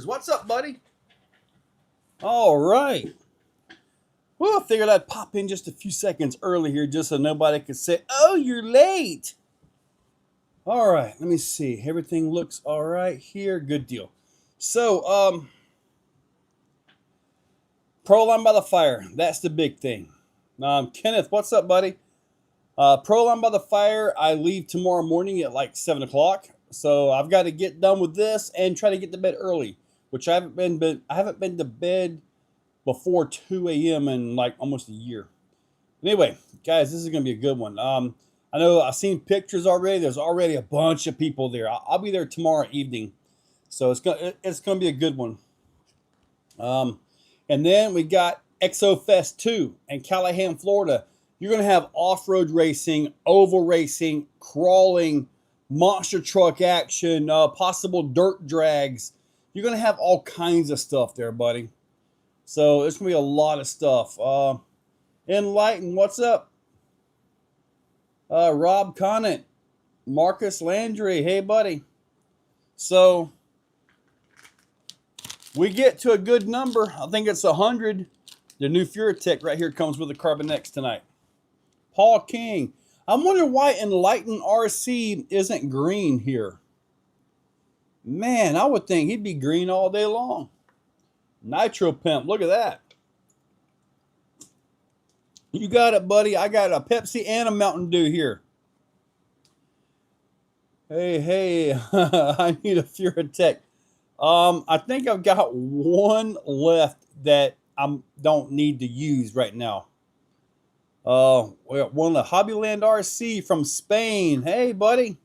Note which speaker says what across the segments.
Speaker 1: What's up, buddy? All right. Well, I figured I'd pop in just a few seconds early here just so nobody could say, oh, you're late. All right, let me see. Everything looks all right here. Good deal. So, Proline by the fire. That's the big thing. Kenneth, what's up, buddy? Proline by the fire. I leave tomorrow morning at like 7 o'clock. So I've got to get done with this and try to get to bed early, which I haven't been to bed before 2 a.m. in like almost a year. Anyway, guys, this is going to be a good one. I know I've seen pictures already. There's already a bunch of people there. I'll be there tomorrow evening. So it's going to be a good one. And then we got Exofest 2 in Callahan, Florida. You're going to have off-road racing, oval racing, crawling, monster truck action, possible dirt drags. You're going to have all kinds of stuff there, buddy. So there's going to be a lot of stuff. Enlighten, what's up? Rob Conant, Marcus Landry, hey, buddy. So we get to a good number. I think it's 100. The new Furatech right here comes with the Carbon X tonight. Paul King. I'm wondering why Enlighten RC isn't green here. Man, I would think he'd be green all day long. Nitro Pimp, look at that. You got it, buddy. I got a Pepsi and a Mountain Dew here. Hey, I need a Furatech. I think I've got one left that I don't need to use right now. We got one of the Hobbyland RC from Spain. Hey, buddy.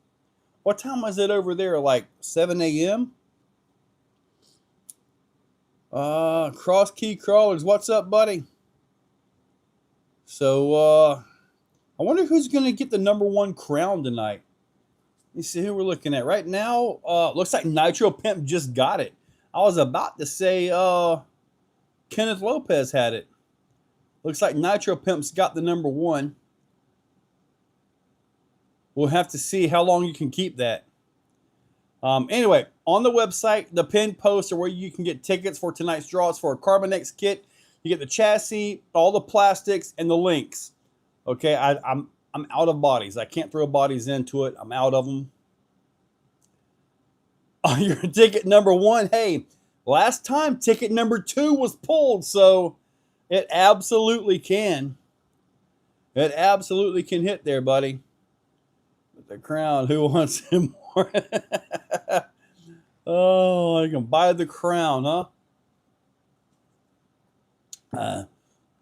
Speaker 1: What time is it over there? Like 7 a.m.? Cross Key Crawlers. What's up, buddy? So, I wonder who's going to get the #1 crown tonight. Let me see who we're looking at. Right now, looks like Nitro Pimp just got it. I was about to say Kenneth Lopez had it. Looks like Nitro Pimp's got the #1. We'll have to see how long you can keep that. Anyway, on the website, the pinned posts are where you can get tickets for tonight's draws for a Carbon X kit. You get the chassis, all the plastics, and the links. Okay, I'm out of bodies. I can't throw bodies into it. I'm out of them. Your ticket #1. Hey, last time ticket #2 was pulled, so it absolutely can. It absolutely can hit there, buddy. With the crown, who wants him more? Oh, I can buy the crown, huh?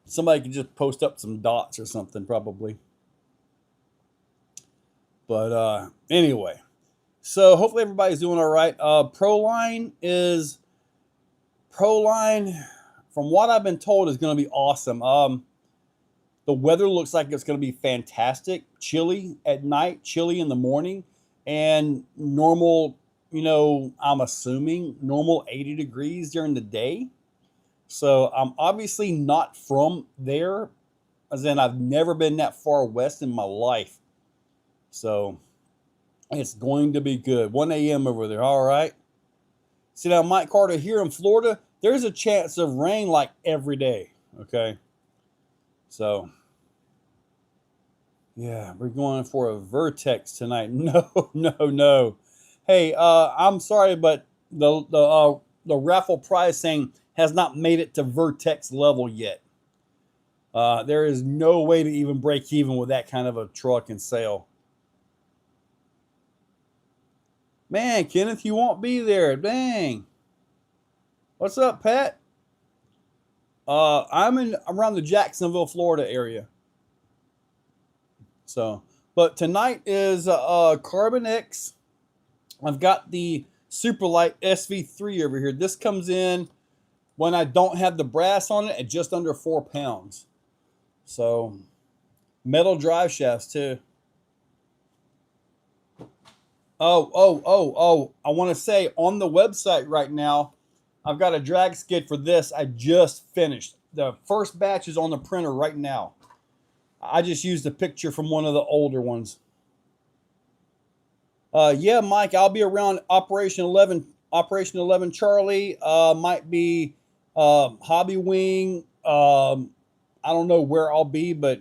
Speaker 1: Somebody could just post up some dots or something, probably. But anyway, so hopefully everybody's doing all right. Proline, from what I've been told, is going to be awesome. The weather looks like it's going to be fantastic. Chilly at night, chilly in the morning, and normal, I'm assuming normal 80 degrees during the day. So I'm obviously not from there, as in I've never been that far west in my life. So it's going to be good. 1 a.m. over there. All right. See now, Mike Carter, here in Florida, there's a chance of rain like every day. Okay. So yeah, we're going for a Vertex tonight. No. Hey, I'm sorry, but the raffle pricing has not made it to Vertex level yet. There is no way to even break even with that kind of a truck and sale. Man, Kenneth, you won't be there. Dang. What's up, Pat? I'm around the Jacksonville, Florida area. So, but tonight is Carbon X. I've got the Superlight SV3 over here. This comes in when I don't have the brass on it at just under 4 pounds. So, metal drive shafts too. Oh. I want to say on the website right now, I've got a drag skid for this. I just finished. The first batch is on the printer right now. I just used a picture from one of the older ones. Yeah, Mike, I'll be around Operation 11 Operation 11 Charlie, might be Hobby Wing. I don't know where I'll be, but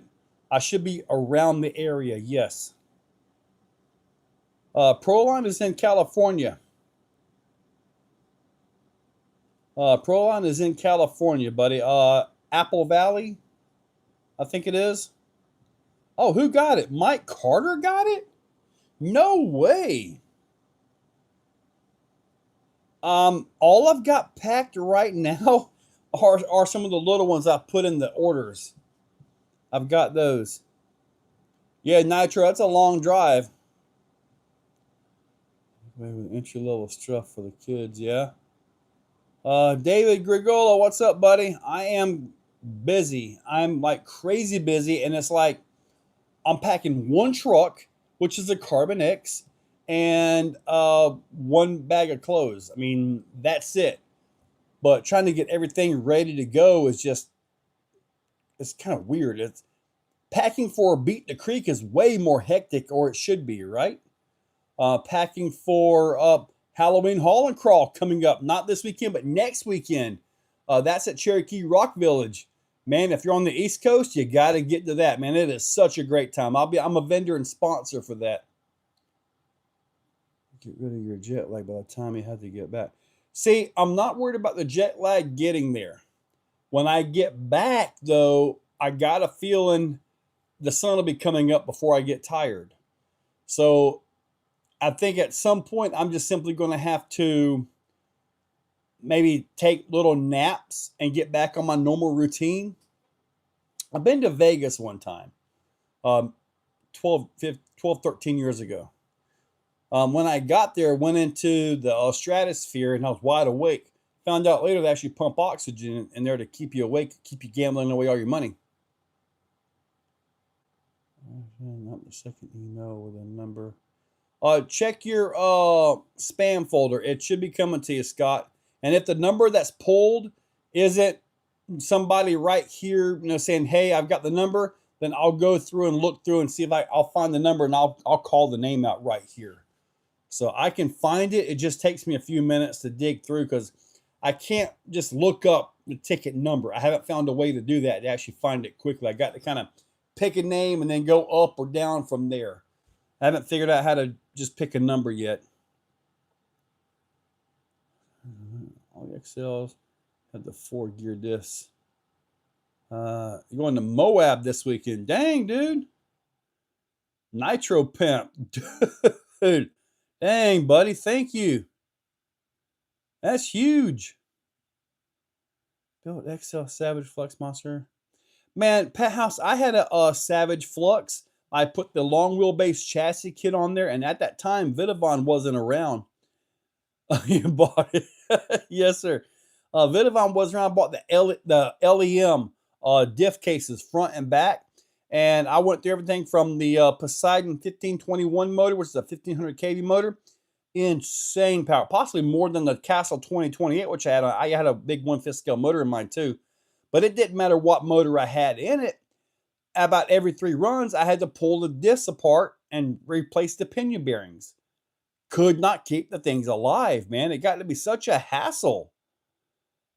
Speaker 1: I should be around the area, yes. Proline is in California. Proline is in California, buddy. Apple Valley, I think it is. Oh, who got it? Mike Carter got it? No way. All I've got packed right now are some of the little ones I put in the orders. I've got those. Yeah, Nitro, that's a long drive. Entry level stuff for the kids, yeah. David Grigolo, what's up, buddy? I am busy. I'm like crazy busy, and it's like I'm packing one truck, which is a Carbon X, and one bag of clothes. I mean, that's it. But trying to get everything ready to go is just, it's kind of weird. It's packing for Beat the Creek is way more hectic, or it should be, right? Packing for Halloween Haul and Crawl coming up, not this weekend, but next weekend. That's at Cherokee Rock Village. Man, if you're on the East Coast, you got to get to that, man. It is such a great time. I'm a vendor and sponsor for that. Get rid of your jet lag by the time you have to get back. See, I'm not worried about the jet lag getting there. When I get back, though, I got a feeling the sun will be coming up before I get tired. So I think at some point, I'm just simply going to have to maybe take little naps and get back on my normal routine. I've been to Vegas one time, 13 years ago. When I got there, went into the stratosphere and I was wide awake. Found out later they actually pump oxygen in there to keep you awake, keep you gambling away all your money. Not the second email with a number. Check your spam folder. It should be coming to you, Scott. And if the number that's pulled isn't somebody right here, saying, "Hey, I've got the number," then I'll go through and look through and see if I'll find the number, and I'll call the name out right here. So I can find it. It just takes me a few minutes to dig through because I can't just look up the ticket number. I haven't found a way to do that, to actually find it quickly. I got to kind of pick a name and then go up or down from there. I haven't figured out how to just pick a number yet. All the XLs have the 4-gear discs. You're going to Moab this weekend. Dang, dude. Nitro Pimp. Dude. Dang, buddy. Thank you. That's huge. Built XL Savage Flux Monster. Man, Pet House, I had a Savage Flux. I put the long wheelbase chassis kit on there, and at that time, Vidavon wasn't around. You bought it. Yes, sir. Vidavon wasn't around. I bought the LEM diff cases front and back. And I went through everything from the Poseidon 1521 motor, which is a 1500 kV motor. Insane power. Possibly more than the Castle 2028, which I had a big 1/5 scale motor in mine too. But it didn't matter what motor I had in it. About every 3 runs, I had to pull the discs apart and replace the pinion bearings. Could not keep the things alive, man. It got to be such a hassle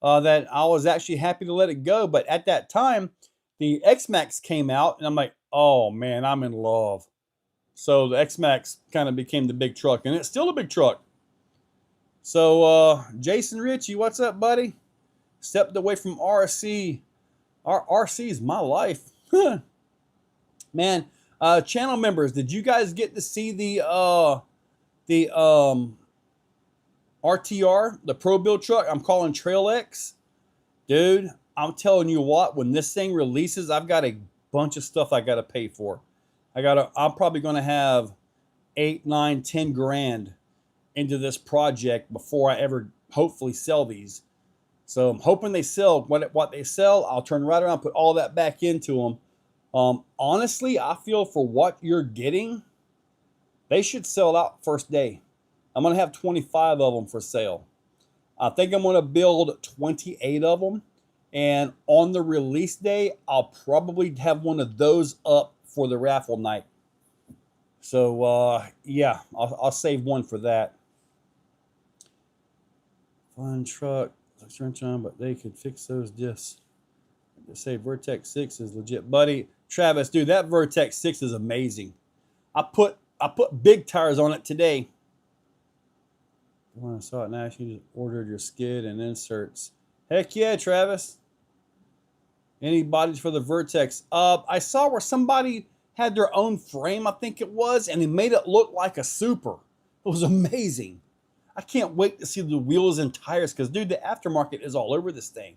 Speaker 1: that I was actually happy to let it go. But at that time, the X-Max came out, and I'm like, oh, man, I'm in love. So the X-Max kind of became the big truck, and it's still a big truck. So Jason Ritchie, what's up, buddy? Stepped away from RC. RC is my life. Man, channel members, did you guys get to see the RTR, the Pro Build truck I'm calling Trail X? Dude, I'm telling you what, when this thing releases, I've got a bunch of stuff I got to pay for. I'm probably going to have 8, 9, 10 grand into this project before I ever hopefully sell these. So I'm hoping they sell what they sell. I'll turn right around, put all that back into them. Honestly, I feel for what you're getting, they should sell out first day. I'm going to have 25 of them for sale. I think I'm going to build 28 of them. And on the release day, I'll probably have one of those up for the raffle night. So, yeah, I'll save one for that. Fun truck. Wrench on, but they could fix those diffs. They say Vertex 6 is legit. Buddy, Travis, dude, that Vertex 6 is amazing. I put big tires on it today. When I saw it now, you just ordered your skid and inserts. Heck yeah, Travis. Any bodies for the Vertex? I saw where somebody had their own frame, I think it was, and they made it look like a Super. It was amazing. I can't wait to see the wheels and tires because, dude, the aftermarket is all over this thing.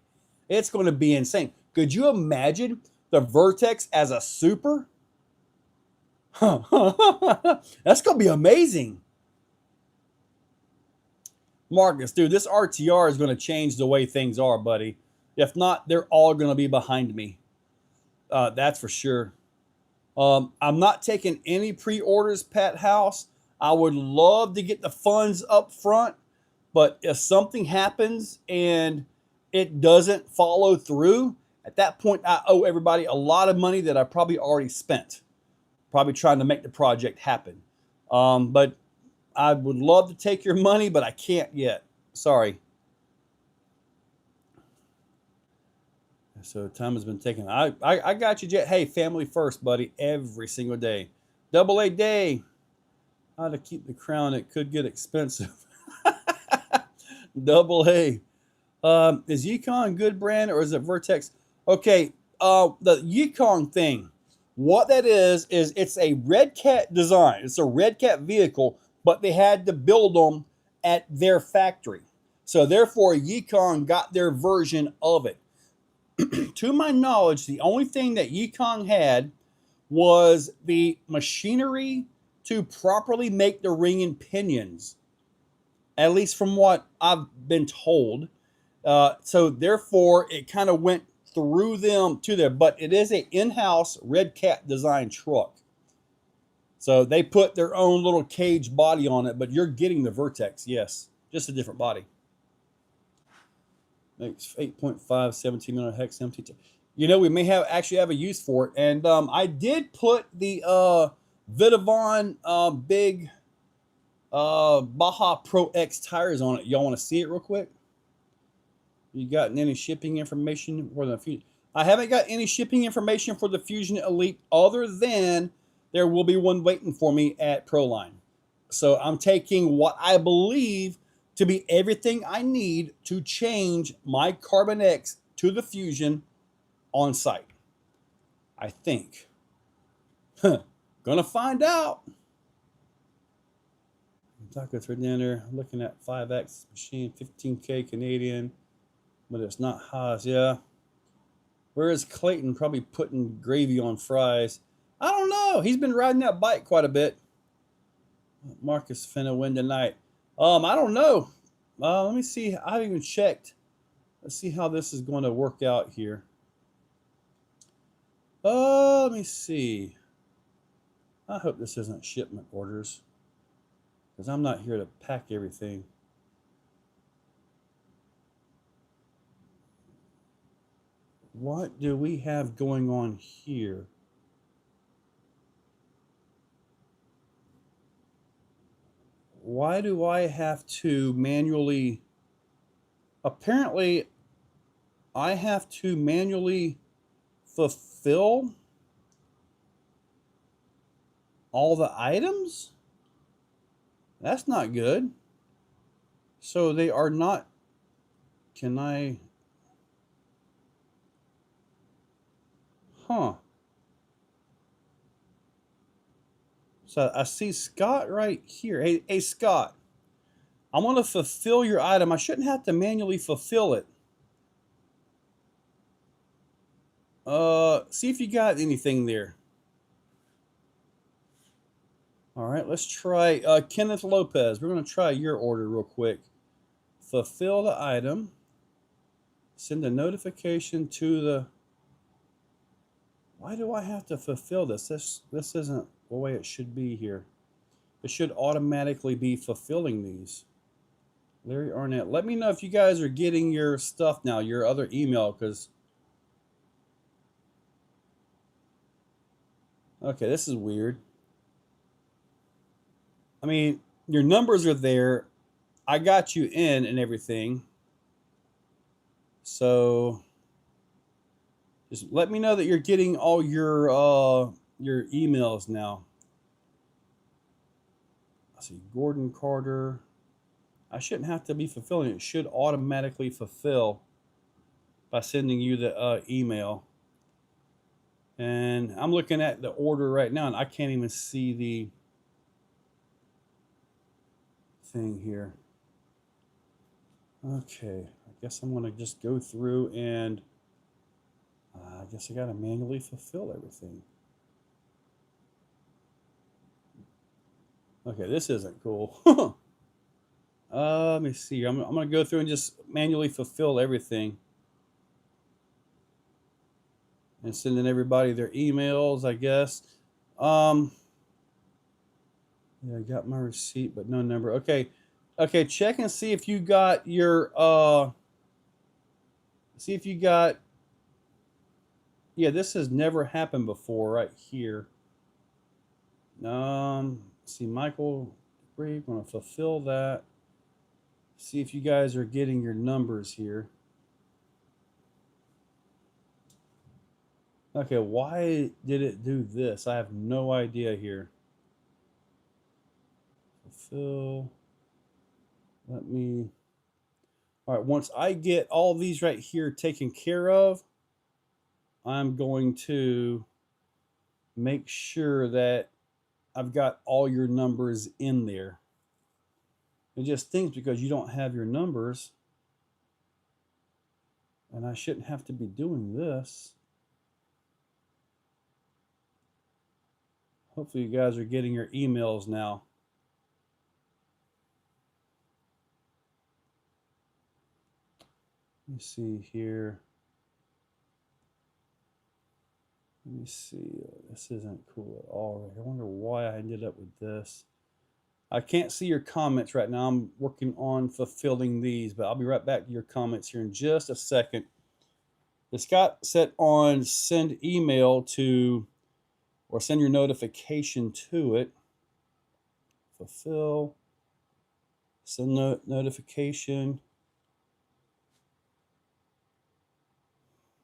Speaker 1: It's going to be insane. Could you imagine the Vertex as a Super? That's going to be amazing. Marcus, dude, this RTR is going to change the way things are, buddy. If not, they're all going to be behind me. That's for sure. I'm not taking any pre-orders, Pat House. I would love to get the funds up front, but if something happens and it doesn't follow through, at that point, I owe everybody a lot of money that I probably already spent, probably trying to make the project happen. But I would love to take your money, but I can't yet. Sorry. So time has been taken. I got you, Jet. Hey, family first, buddy, every single day. Double A day. How to keep the crown. It could get expensive. Double A. Is Yukon good brand or is it Vertex? Okay, the Yukon thing. What that is it's a Red Cat design. It's a Red Cat vehicle, but they had to build them at their factory. So therefore, Yukon got their version of it. To my knowledge, the only thing that Yukon had was the machinery to properly make the ring and pinions, at least from what I've been told. So therefore, it kind of went through them to there, but it is an in-house Red Cat design truck. So they put their own little cage body on it, but you're getting the Vertex, yes, just a different body. Makes 8.5, 17 minute hex MT. You know, we may actually have a use for it. And I did put the Vitavon big Baja Pro X tires on it. Y'all want to see it real quick? You gotten any shipping information for the Fusion? I haven't got any shipping information for the Fusion Elite other than there will be one waiting for me at Proline. So I'm taking what I believe to be everything I need to change my Carbon X to the Fusion on site. I think. Gonna find out. Tacos for dinner. Looking at 5X machine, 15K Canadian, but it's not Haas. Yeah. Where is Clayton? Probably putting gravy on fries. I don't know. He's been riding that bike quite a bit. Marcus finna win tonight. I don't know. Let me see. I haven't even checked. Let's see how this is going to work out here. Let me see. I hope this isn't shipment orders, because I'm not here to pack everything. What do we have going on here? Why do I have to manually... Apparently, I have to manually fulfill all the items? That's not good. So they are not... Can I... Huh. So I see Scott right here. Hey, Scott, I'm going to fulfill your item. I shouldn't have to manually fulfill it. See if you got anything there. All right, let's try Kenneth Lopez. We're going to try your order real quick. Fulfill the item. Send a notification to the... Why do I have to fulfill this? This isn't the way it should be here. It should automatically be fulfilling these. Larry Arnett. Let me know if you guys are getting your stuff now, your other email, because... Okay, this is weird. I mean, your numbers are there. I got you in and everything. So just let me know that you're getting all your emails now. Let's see, Gordon Carter. I shouldn't have to be fulfilling it. It should automatically fulfill by sending you the email. And I'm looking at the order right now, and I can't even see the thing here. Okay, I guess I'm going to just go through and I guess I got to manually fulfill everything. Okay, this isn't cool. Let me see. I'm going to go through and just manually fulfill everything. And sending everybody their emails, I guess. Yeah, I got my receipt, but no number. Okay. Okay, check and see if you got your see if you got, yeah, this has never happened before right here. See, Michael, we're going to fulfill that. See if you guys are getting your numbers here. Okay, why did it do this? I have no idea here. Fulfill. Let me. All right, once I get all these right here taken care of, I'm going to make sure that I've got all your numbers in there. It just thinks because you don't have your numbers, and I shouldn't have to be doing this. Hopefully you guys are getting your emails now. Let me see here. Let me see. This isn't cool at all. I wonder why I ended up with this. I can't see your comments right now. I'm working on fulfilling these, but I'll be right back to your comments here in just a second. It's got set on send email to, or send your notification to it. Fulfill. Send notification.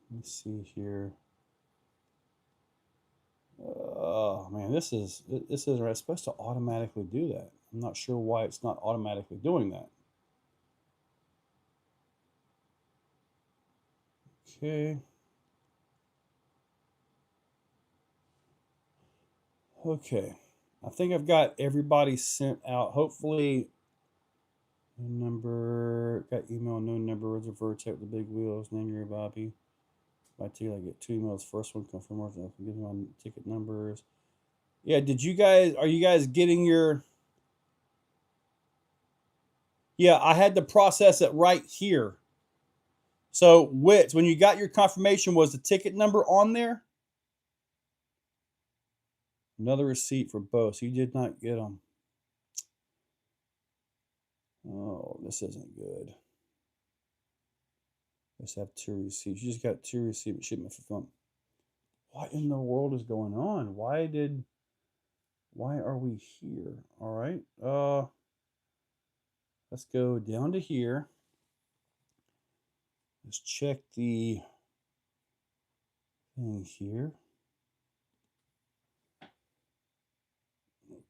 Speaker 1: Let me see here. Oh man, this isn't right. It's supposed to automatically do that. I'm not sure why it's not automatically doing that. Okay. Okay. I think I've got everybody sent out. Hopefully, no number, got email, no number, words of Vertex, the big wheels, name your Bobby. By two, I get 2 emails. First one, confirm, I'll give you my ticket numbers. Yeah, did you guys, are you guys getting your, yeah, I had to process it right here. So, Wits, when you got your confirmation, was the ticket number on there? Another receipt for both. So you did not get them. Oh, this isn't good. Let's have 2 receipts. You just got 2 receipts. Shipment fulfillment. What in the world is going on? Why are we here? All right. Let's go down to here. Let's check the thing here.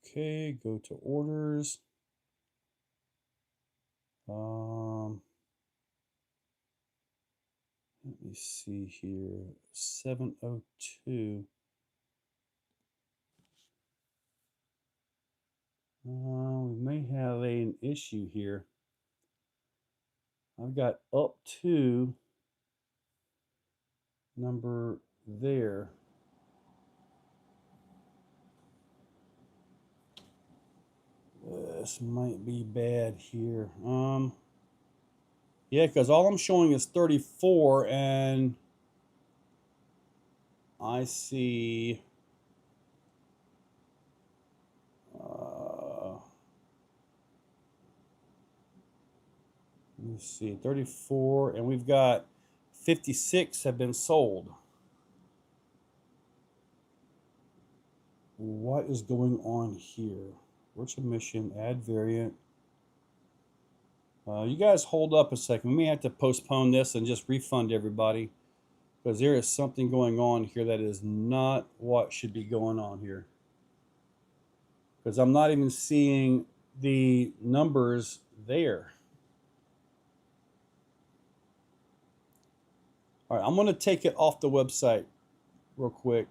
Speaker 1: Okay, go to orders. Let me see here. 702. We may have an issue here. I've got up to number there. This might be bad here. Yeah, because all I'm showing is 34, and I see let me see, 34, and we've got 56 have been sold. What is going on here? Virtual mission, add variant. You guys hold up a second. We may have to postpone this and just refund everybody, because there is something going on here that is not what should be going on here. Because I'm not even seeing the numbers there. All right, I'm going to take it off the website real quick.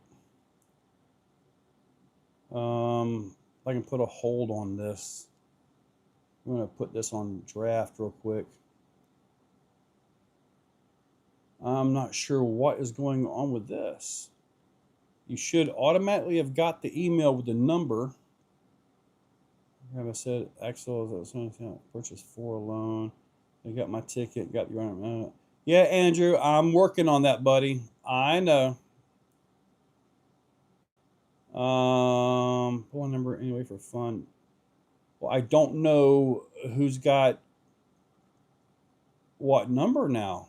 Speaker 1: I can put a hold on this. I'm going to put this on draft real quick. I'm not sure what is going on with this. You should automatically have got the email with the number. Have I said Axel purchase 4 alone? I got my ticket. Got your yeah, Andrew. I'm working on that, buddy. I know. Phone number anyway for fun. Well, I don't know who's got what number now.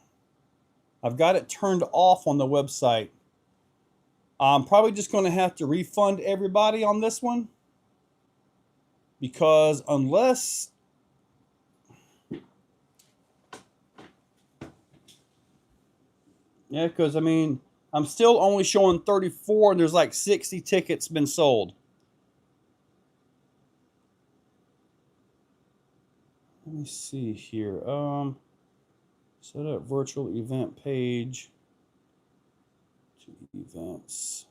Speaker 1: I've got it turned off on the website. I'm probably just going to have to refund everybody on this one, because unless because I mean, I'm still only showing 34 and there's like 60 tickets been sold. Let me see here. Set up virtual event page to events.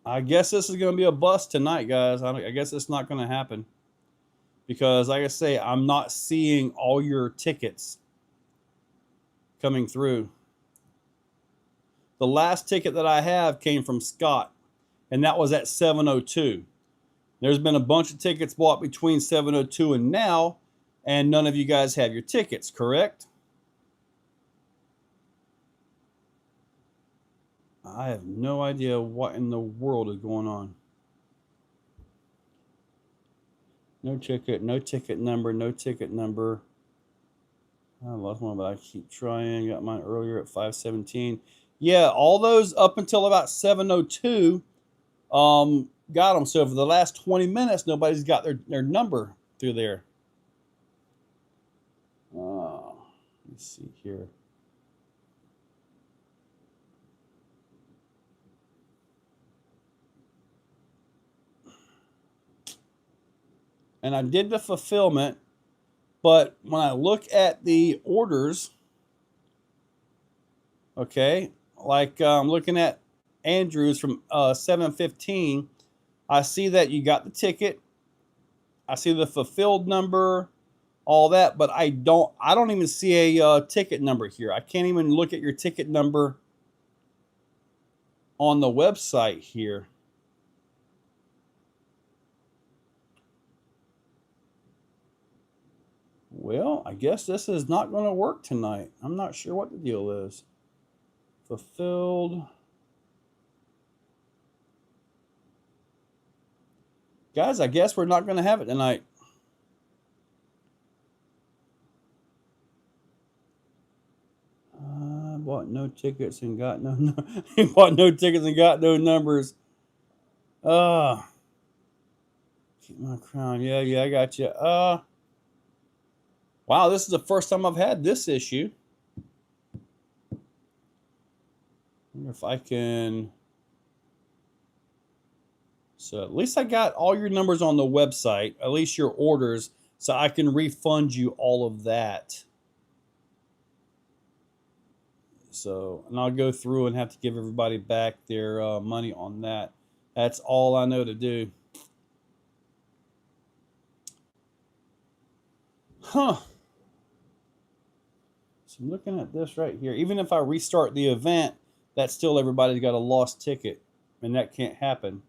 Speaker 1: I guess this is going to be a bust tonight, guys. I guess it's not going to happen, because like I say, I'm not seeing all your tickets coming through. The last ticket that I have came from Scott, and that was at 7:02. There's been a bunch of tickets bought between 7:02 and now, and none of you guys have your tickets, correct? I have no idea what in the world is going on. No ticket number, no ticket number. I lost one, but I keep trying. Got mine earlier at 5:17. Yeah, all those up until about 7:02 got them. So for the last 20 minutes, nobody's got their number through there. Let's see here. And I did the fulfillment, but when I look at the orders, okay, like I'm looking at Andrews from 7:15, I see that you got the ticket. I see the fulfilled number, all that, but I don't even see a ticket number here. I can't even look at your ticket number on the website here. Well, I guess this is not going to work tonight. I'm not sure what the deal is. Fulfilled. Guys, I guess we're not going to have it tonight. Bought no tickets and got no bought no tickets and got no numbers. Keep my crown. Yeah, I got you. Wow, this is the first time I've had this issue. I wonder if I can. So at least I got all your numbers on the website, at least your orders, so I can refund you all of that. So, and I'll go through and have to give everybody back their money on that. That's all I know to do. Huh. So I'm looking at this right here. Even if I restart the event, that's still everybody's got a lost ticket, and that can't happen.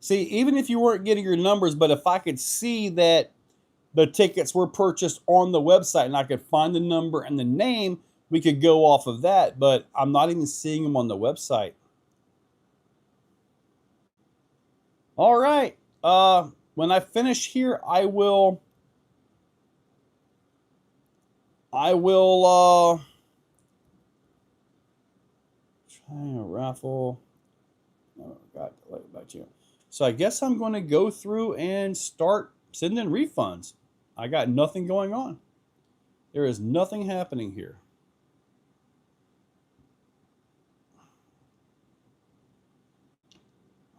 Speaker 1: See, even if you weren't getting your numbers, but if I could see that the tickets were purchased on the website and I could find the number and the name, we could go off of that, but I'm not even seeing them on the website. All right. When I finish here, I will Raffle. Oh, God, about you. So I guess I'm going to go through and start sending refunds. I got nothing going on. There is nothing happening here.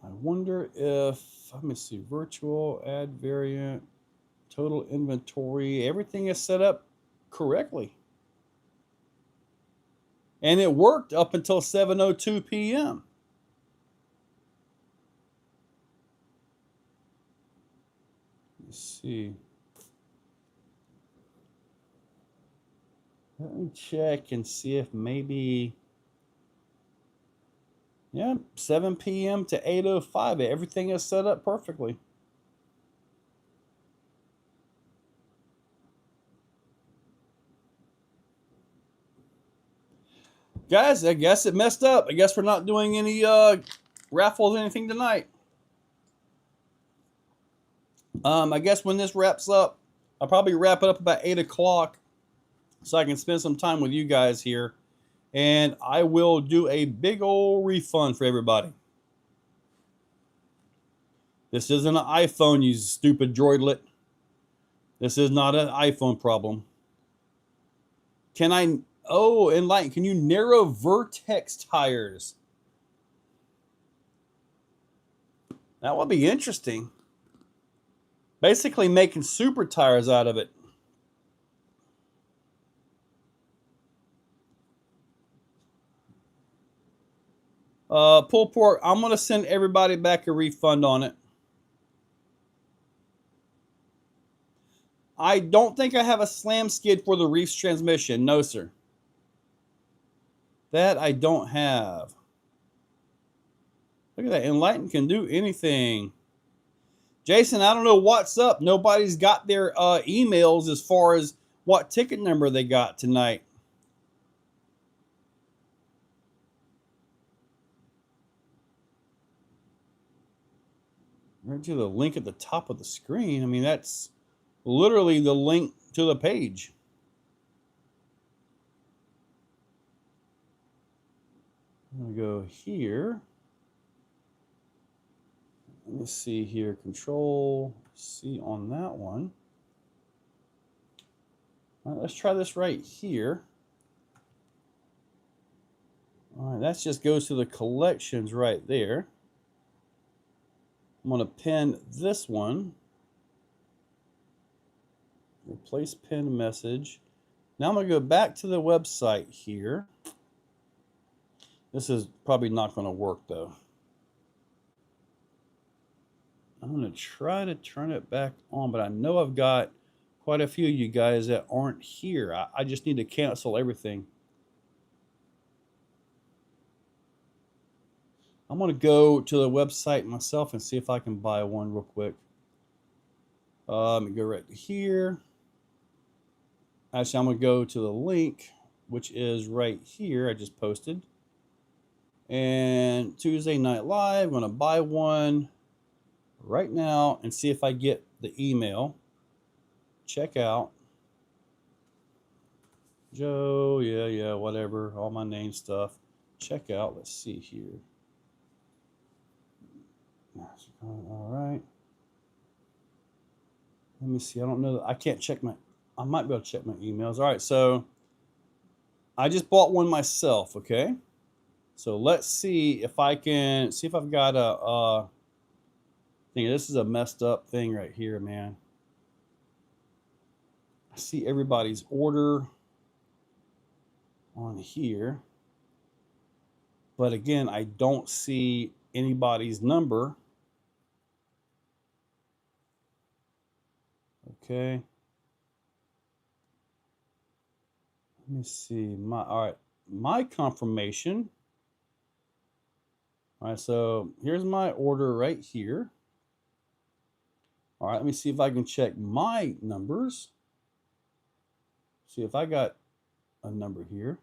Speaker 1: I wonder if, let me see, virtual, add variant, total inventory, everything is set up correctly. And it worked up until 7:02 p.m. Let's see. Let me check and see if maybe, yeah, 7 p.m. to 8:05. Everything is set up perfectly. Guys, I guess it messed up. I guess we're not doing any raffles or anything tonight. I guess when this wraps up, I'll probably wrap it up about 8 o'clock so I can spend some time with you guys here. And I will do a big old refund for everybody. This isn't an iPhone, you stupid droidlet. This is not an iPhone problem. Can I... Oh, Enlighten, can you narrow vertex tires? That would be interesting. Basically making super tires out of it. Pulled pork, I'm going to send everybody back a refund on it. I don't think I have a slam skid for the Reefs transmission. No, sir. That I don't have. Look at that. Enlighten can do anything. Jason, I don't know what's up. Nobody's got their emails as far as what ticket number they got tonight. Right to the link at the top of the screen. I mean, that's literally the link to the page. I'm going to go here. Let me see here. Control C on that one. All right, let's try this right here. All right, that just goes to the collections right there. I'm going to pin this one. Replace pin message. Now I'm going to go back to the website here. This is probably not going to work though. I'm going to try to turn it back on, but I know I've got quite a few of you guys that aren't here. I just need to cancel everything. I'm going to go to the website myself and see if I can buy one real quick. Let me go right here. Actually, I'm going to go to the link, which is right here. I just posted. And Tuesday Night Live, I'm going to buy one right now and see if I get the email. Check out. Joe, yeah, whatever. All my name stuff. Check out. Let's see here. All right. Let me see. I don't know. I can't check my... I might be able to check my emails. All right, so I just bought one myself, okay? So let's see if I can... See if I've got a thing. This is a messed up thing right here, man. I see everybody's order on here. But again, I don't see anybody's number. Okay. Let me see. All right. My confirmation. All right. So here's my order right here. All right. Let me see if I can check my numbers. See if I got a number here.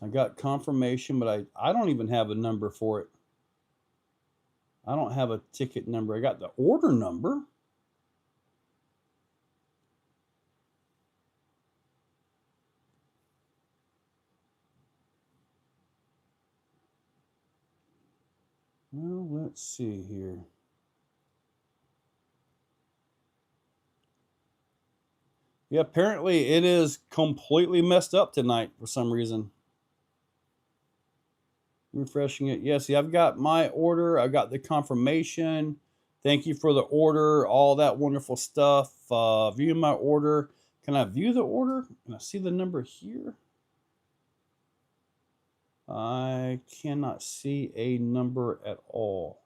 Speaker 1: I got confirmation, but I don't even have a number for it. I don't have a ticket number. I got the order number. Well, let's see here. Yeah, apparently it is completely messed up tonight for some reason. Refreshing it. Yeah, see, I've got my order. I've got the confirmation. Thank you for the order. All that wonderful stuff. View my order. Can I view the order? Can I see the number here? I cannot see a number at all.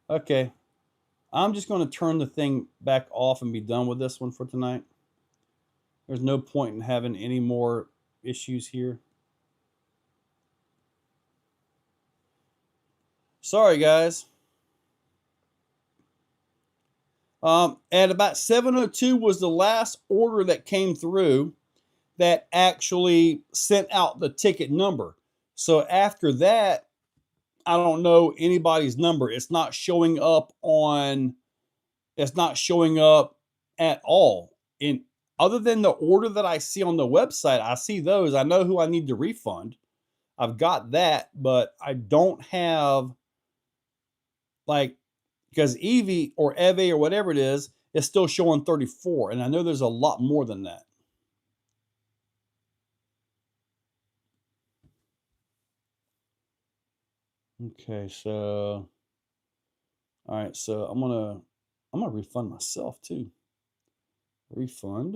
Speaker 1: Okay. I'm just going to turn the thing back off and be done with this one for tonight. There's no point in having any more issues here. Sorry, guys. At about 7:02 was the last order that came through that actually sent out the ticket number. So after that, I don't know anybody's number. It's not showing up on. It's not showing up at all. In other than the order that I see on the website, I see those. I know who I need to refund. I've got that, but I don't have like because Evie or Eve or whatever it is still showing 34, and I know there's a lot more than that. Okay, so all right, so I'm gonna refund myself too. Refund.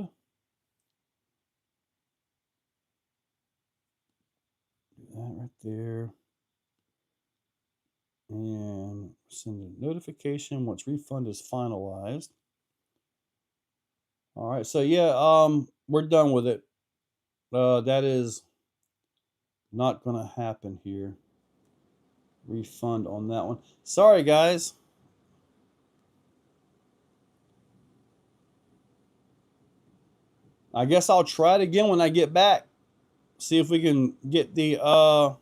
Speaker 1: Do that right there. And send a notification once refund is finalized. All right, so yeah, we're done with it. That is not gonna happen here. Refund on that one. Sorry, guys. I guess I'll try it again when I get back. See if we can get the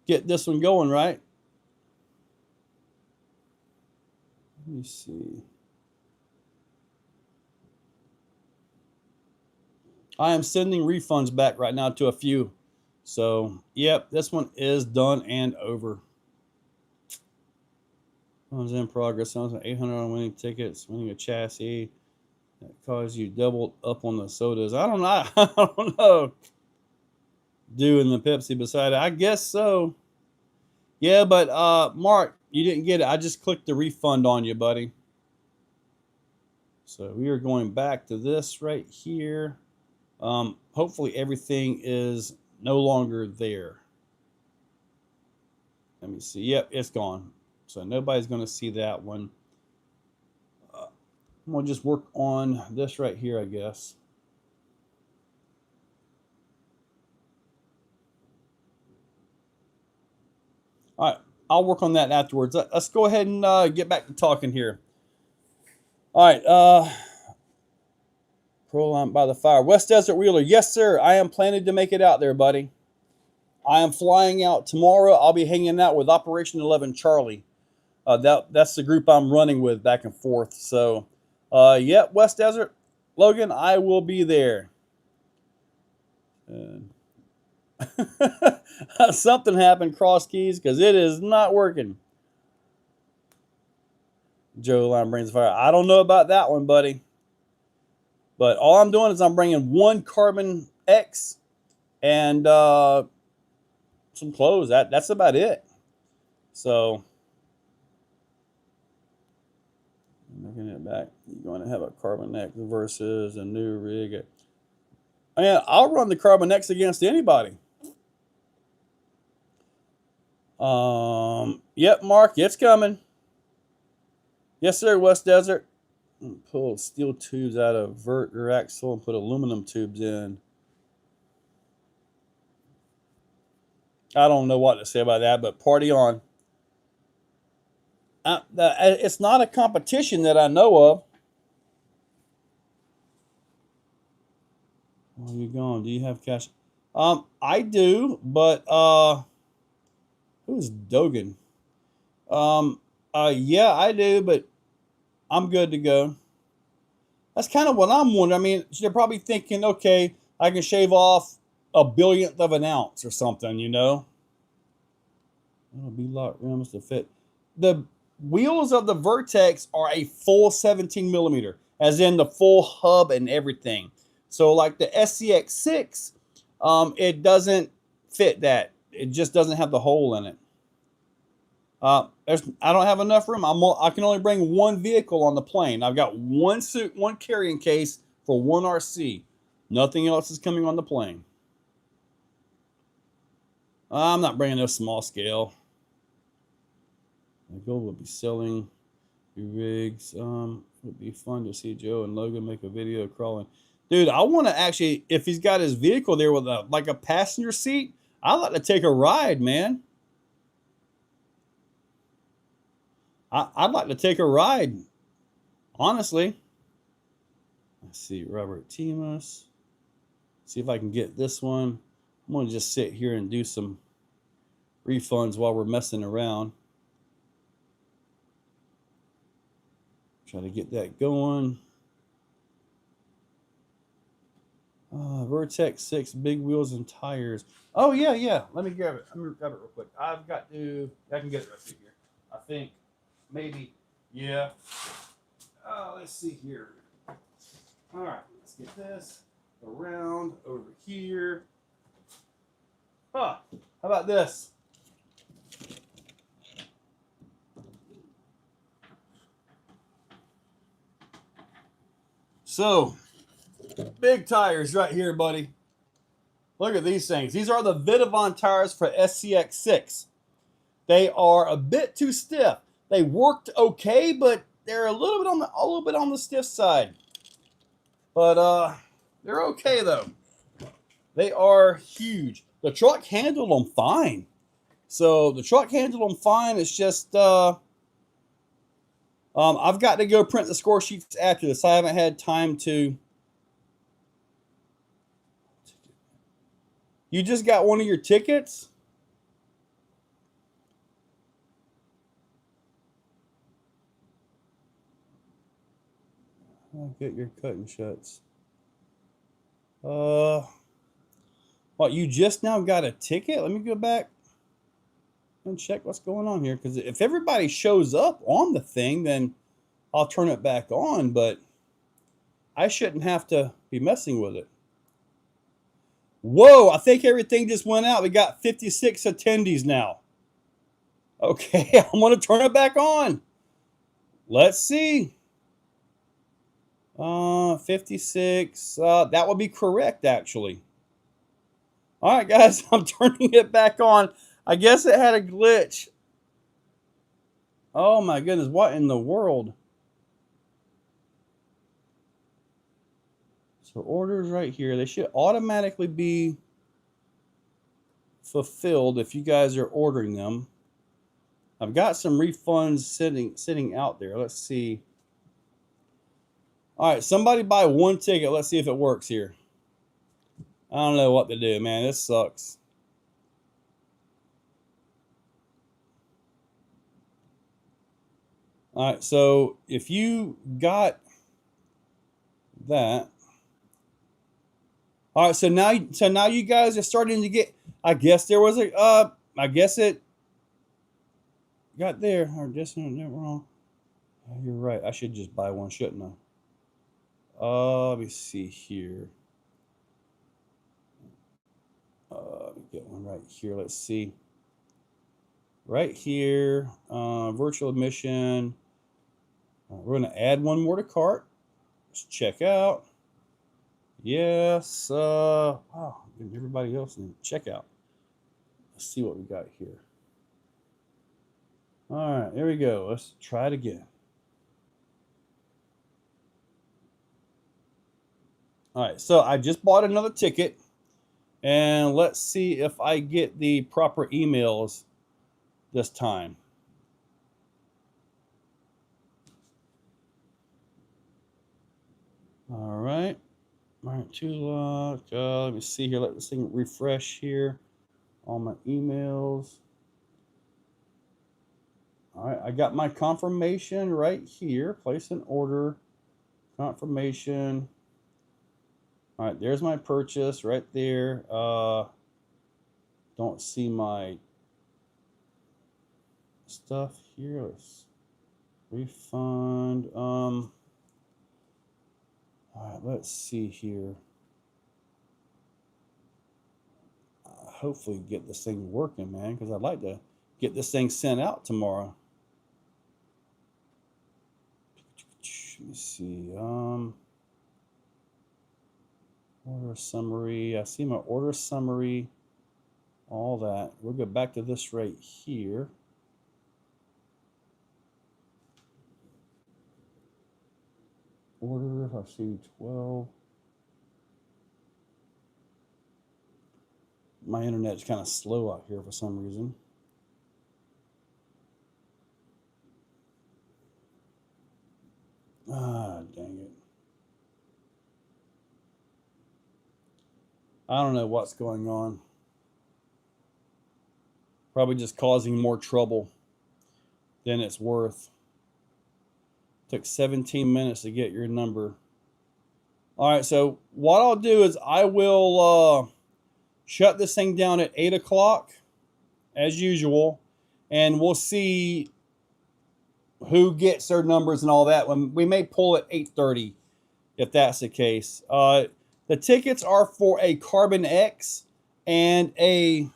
Speaker 1: get this one going, right? Let me see. I am sending refunds back right now to a few. So, yep, this one is done and over. Funds in progress. 800 on winning tickets, winning a chassis. That caused you doubled up on the sodas. I don't know. I don't know. Doing the Pepsi beside it. I guess so. Yeah, but Mark, you didn't get it. I just clicked the refund on you, buddy. So we are going back to this right here. Hopefully everything is no longer there. Let me see. Yep, it's gone. So nobody's going to see that one. I'm going to just work on this right here, I guess. All right, I'll work on that afterwards. Let's go ahead and get back to talking here. All right, Proline by the fire. West Desert Wheeler. Yes, sir. I am planning to make it out there, buddy. I am flying out tomorrow. I'll be hanging out with Operation 11 Charlie. That's the group I'm running with back and forth. So, yeah, West Desert, Logan, I will be there. Something happened, Cross Keys, because it is not working. Joe Line brings fire. I don't know about that one, buddy. But all I'm doing is I'm bringing one Carbon X and some clothes. That's about it. So, looking it back, you're going to have a Carbon X versus a new rig. I mean, I'll run the Carbon X against anybody. Yep, Mark, it's coming. Yes, sir, West Desert. Pull steel tubes out of vert or axle and put aluminum tubes in. I don't know what to say about that, but party on. It's not a competition that I know of. Where are you going? Do you have cash? I do, but who's Dogan? Yeah, I do, but I'm good to go. That's kind of what I'm wondering. I mean, you're probably thinking, okay, I can shave off a billionth of an ounce or something, you know? It'll be lock rims to fit. The wheels of the Vertex are a full 17 millimeter, as in the full hub and everything. So like the SCX6, it doesn't fit that. It just doesn't have the hole in it. I don't have enough room. I can only bring one vehicle on the plane. I've got one carrying case for one RC. Nothing else is coming on the plane. I'm not bringing no small scale. My goal will be selling rigs. It would be fun to see Joe and Logan make a video crawling. Dude, I want to actually, if he's got his vehicle there with like a passenger seat, I'd like to take a ride, man. I'd like to take a ride, honestly. Let's see, Robert Timas. See if I can get this one. I'm going to just sit here and do some refunds while we're messing around. Try to get that going. Vertex 6 big wheels and tires. Oh, yeah. Let me grab it. Let me grab it real quick. I can get it right here. I think maybe, yeah. Let's see here. All right, let's get this around over here. How about this? So, big tires right here, buddy. Look at these things. These are the Vidavon tires for SCX6. They are a bit too stiff. They worked okay, but they're a little bit on the stiff side. But they're okay though. They are huge. The truck handled them fine. So the truck handled them fine. It's just I've got to go print the score sheets after this. I haven't had time to. You just got one of your tickets? I'll get your cut and shuts. What, you just now got a ticket? Let me go back and check what's going on here. Because if everybody shows up on the thing, then I'll turn it back on. But I shouldn't have to be messing with it. Whoa, I think everything just went out. We got 56 attendees now. Okay, I'm going to turn it back on. Let's see. 56. That would be correct, actually. All right, guys, I'm turning it back on. I guess it had a glitch. Oh, my goodness. What in the world? So orders right here. They should automatically be fulfilled if you guys are ordering them. I've got some refunds sitting out there. Let's see. All right, somebody buy one ticket. Let's see if it works here. I don't know what to do, man. This sucks. All right, so if you got that. All right, so now you guys are starting to get. I guess there was a. I guess it got there. Or just wrong. You're right. I should just buy one, shouldn't I? Let me see here. Let me get one right here. Let's see. Right here, virtual admission. We're going to add one more to cart. Let's check out. Yes. Wow. Everybody else in checkout. Let's see what we got here. All right. There we go. Let's try it again. All right. So I just bought another ticket. And let's see if I get the proper emails this time. All right. All right, to lock. Let me see here. Let this thing refresh here. All my emails. All right, I got my confirmation right here. Place an order. Confirmation. All right, there's my purchase right there. Don't see my stuff here. Let's refund. All right, let's see here. Hopefully get this thing working, man, because I'd like to get this thing sent out tomorrow. Let me see. Order summary. I see my order summary. All that. We'll go back to this right here. Order. I see 12. My internet's kind of slow out here for some reason. Ah, dang it. I don't know what's going on. Probably just causing more trouble than it's worth. Took 17 minutes to get your number. All right, so what I'll do is I will shut this thing down at 8 o'clock as usual, and we'll see who gets their numbers and all that. When we may pull at 8:30 if that's the case. The tickets are for a Carbon X and a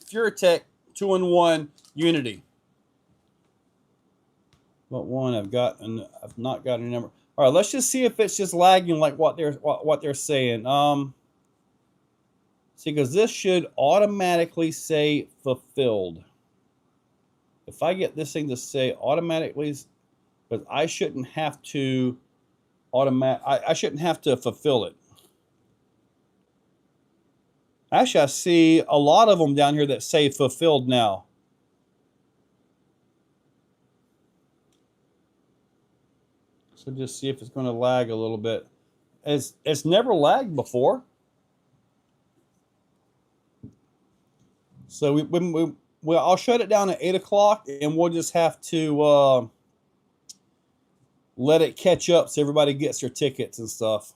Speaker 1: Furatech 2-in-1 Unity. But one I've not got any number. All right, let's just see if it's just lagging like what they're saying. See, because this should automatically say fulfilled. If I get this thing to say automatically, because I shouldn't have to I shouldn't have to fulfill it. Actually, I see a lot of them down here that say fulfilled now. So just see if it's going to lag a little bit. It's never lagged before. So I'll shut it down at 8 o'clock, and we'll just have to let it catch up so everybody gets their tickets and stuff.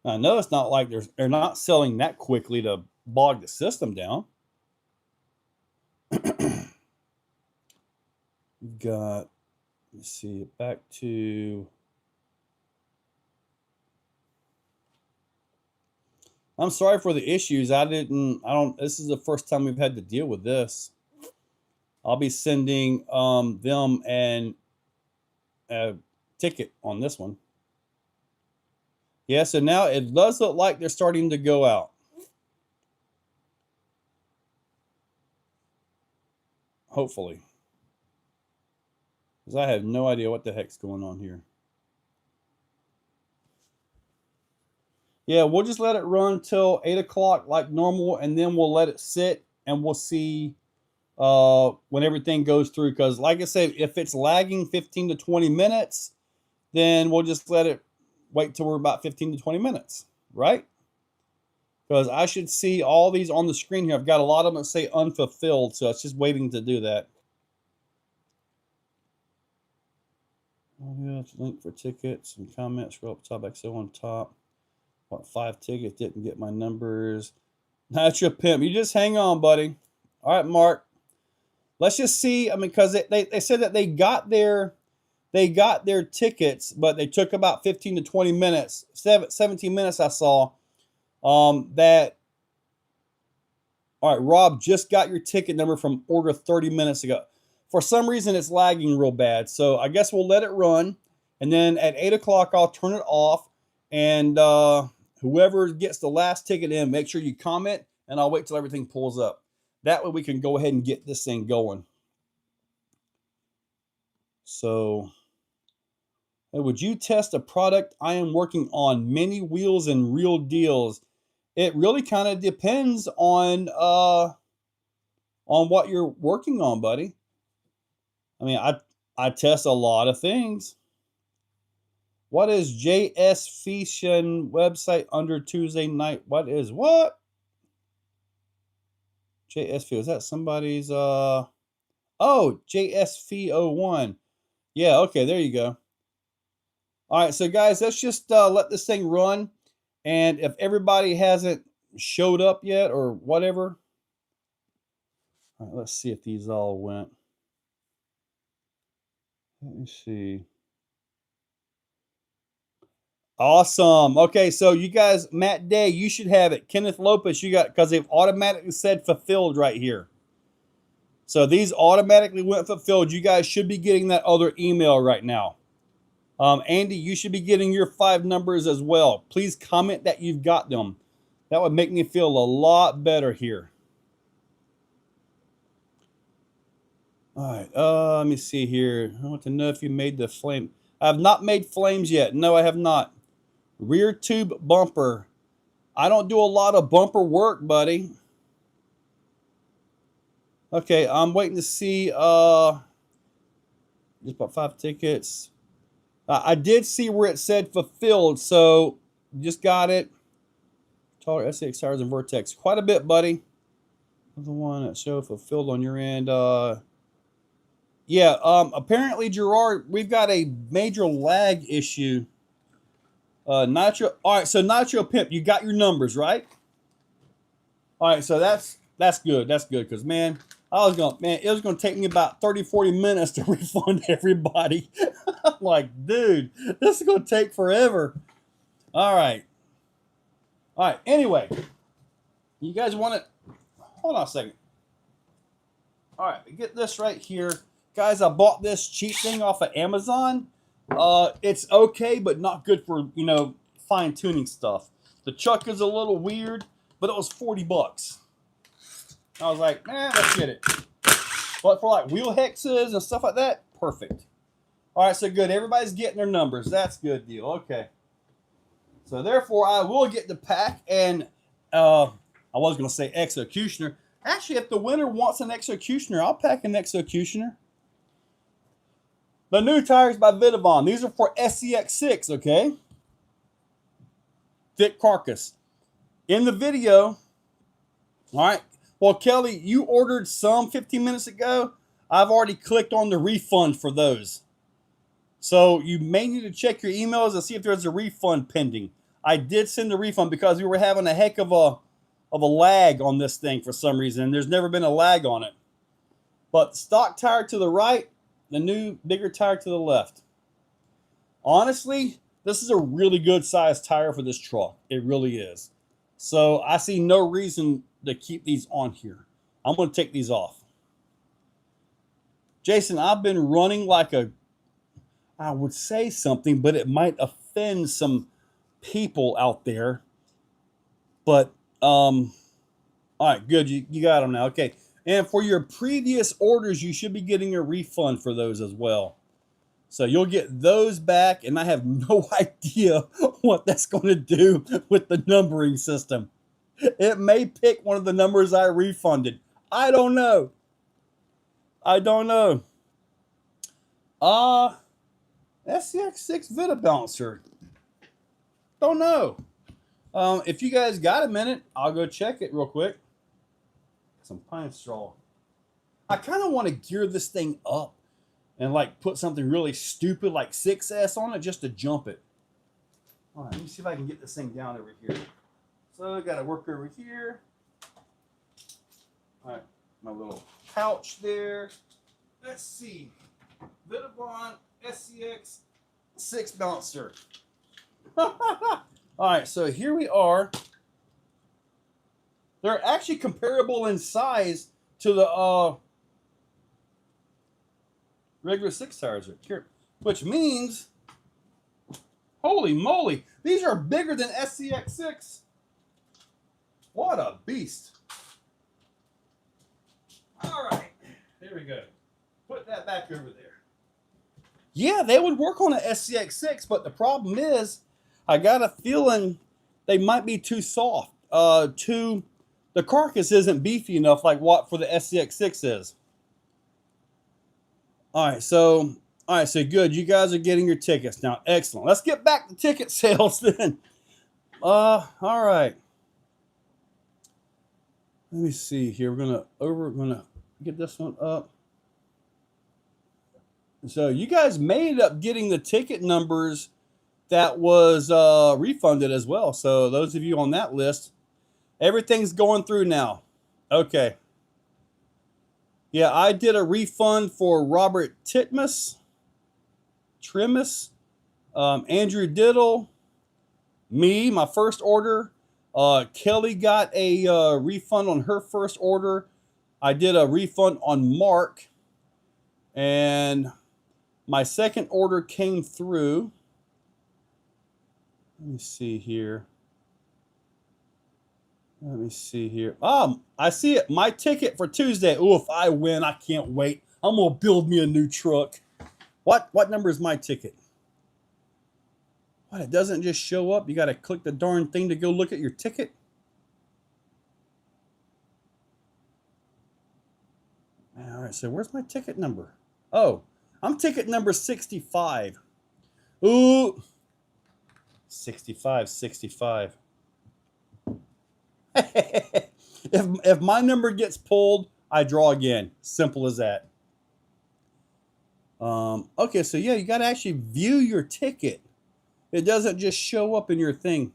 Speaker 1: I know it's not like they're not selling that quickly to bog the system down. We've got, let's see, back to, I'm sorry for the issues. This is the first time we've had to deal with this. I'll be sending them a ticket on this one. Yeah, so now it does look like they're starting to go out. Hopefully. Because I have no idea what the heck's going on here. Yeah, we'll just let it run till 8 o'clock like normal, and then we'll let it sit, and we'll see when everything goes through. Because like I said, if it's lagging 15 to 20 minutes, then we'll just let it wait till we're about 15 to 20 minutes, right? Because I should see all these on the screen here. I've got a lot of them that say unfulfilled, so it's just waiting to do that. Oh, yeah, it's link for tickets and comments. Scroll up top, XO on top. What, 5 tickets, didn't get my numbers. That's your pimp. You just hang on, buddy. All right, Mark. Let's just see. I mean, because they said that they got their tickets, but they took about 15 to 20 minutes. 17 minutes I saw. All right, Rob just got your ticket number from order 30 minutes ago. For some reason, it's lagging real bad. So I guess we'll let it run. And then at 8 o'clock, I'll turn it off. And whoever gets the last ticket in, make sure you comment. And I'll wait till everything pulls up. That way we can go ahead and get this thing going. So, would you test a product? I am working on many wheels and real deals. It really kind of depends on what you're working on, buddy. I mean, I test a lot of things. What is JS Fission website under Tuesday night? What is what? JS is that somebody's oh, JSF01. Yeah, okay, there you go. All right, so guys, let's just let this thing run. And if everybody hasn't showed up yet or whatever. All right, let's see if these all went. Let me see. Awesome. Okay, so you guys, Matt Day, you should have it. Kenneth Lopez, you got, because they've automatically said fulfilled right here. So these automatically went fulfilled. You guys should be getting that other email right now. Andy, you should be getting your 5 numbers as well. Please comment that you've got them. That would make me feel a lot better here. All right, let me see here. I want to know if you made the flame. I have not made flames yet. No, I have not. Rear tube bumper. I don't do a lot of bumper work, buddy. Okay, I'm waiting to see. Just about 5 tickets. I did see where it said fulfilled, so just got it. Taller SX tires and Vertex. Quite a bit, buddy. The one that showed fulfilled on your end. Yeah, apparently, Gerard, we've got a major lag issue. Nitro. All right, so Nitro Pimp, you got your numbers, right? All right, so that's good. That's good, because, man, it was gonna take me about 30, 40 minutes to refund everybody. I'm like, dude, this is gonna take forever. All right. Anyway, you guys want it? Hold on a second. All right, get this right here, guys. I bought this cheap thing off of Amazon. It's okay, but not good for, fine tuning stuff. The chuck is a little weird, but it was $40. I was like, man, let's get it. But for like wheel hexes and stuff like that, perfect. All right, so good. Everybody's getting their numbers. That's good deal. Okay. So therefore, I will get the pack, and I was going to say Executioner. Actually, if the winner wants an Executioner, I'll pack an Executioner. The new tires by Vidavon. These are for SCX6, okay? Thick carcass. In the video, all right, well, Kelly, you ordered some 15 minutes ago. I've already clicked on the refund for those. So you may need to check your emails and see if there's a refund pending. I did send a refund because we were having a heck of a lag on this thing for some reason. And there's never been a lag on it. But stock tire to the right, the new bigger tire to the left. Honestly, this is a really good size tire for this truck. It really is. So I see no reason to keep these on here. I'm going to take these off. Jason, I've been running like I would say something, but it might offend some people out there. But, all right, good. You got them now. Okay. And for your previous orders, you should be getting a refund for those as well. So you'll get those back, and I have no idea what that's going to do with the numbering system. It may pick one of the numbers I refunded. I don't know. SCX6 Vita Balancer. Don't know. If you guys got a minute, I'll go check it real quick. Some pine straw. I kind of want to gear this thing up and like put something really stupid like 6S on it just to jump it. All right, let me see if I can get this thing down over here. So I got to work over here. All right, my little pouch there. Let's see. Vidavon SCX 6 Balancer. All right, so here we are. They're actually comparable in size to the regular 6 tires right here, which means, holy moly, these are bigger than SCX6. What a beast. All right, there we go. Put that back over there. Yeah, they would work on an SCX6, but the problem is, I got a feeling they might be too soft. The carcass isn't beefy enough like what for the SCX6 is. All right, so good. You guys are getting your tickets now. Excellent. Let's get back to ticket sales then. All right. Let me see here. We're gonna get this one up. So you guys may end up getting the ticket numbers that was refunded as well. So those of you on that list, Everything's going through now. Okay. Yeah, I did a refund for Robert Trimus, Andrew Diddle, me, my first order. Kelly got a refund on her first order. I did a refund on Mark, and my second order came through. Let me see here. I see it. My ticket for Tuesday. Oh, if I win, I can't wait. I'm gonna build me a new truck. What number is my ticket? What? It doesn't just show up. You got to click the darn thing to go look at your ticket. All right. So where's my ticket number? Oh, I'm ticket number 65. Ooh, 65. If my number gets pulled, I draw again. Simple as that. Okay, so yeah, you got to actually view your ticket. It doesn't just show up in your thing.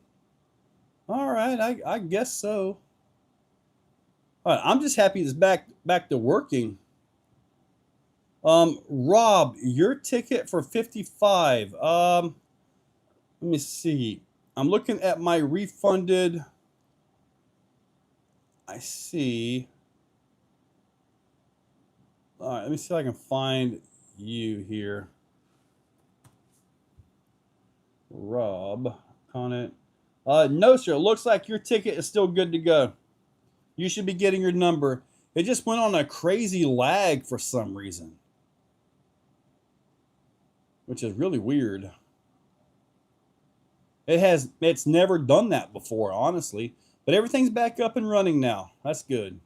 Speaker 1: All right, I guess so. All right, I'm just happy it's back to working. Rob, your ticket for 55. Let me see. I'm looking at my refunded. I see. All right, let me see if I can find you here. Rob, comment. No, sir. It looks like your ticket is still good to go. You should be getting your number. It just went on a crazy lag for some reason, which is really weird. It's never done that before, honestly. But everything's back up and running now. That's good.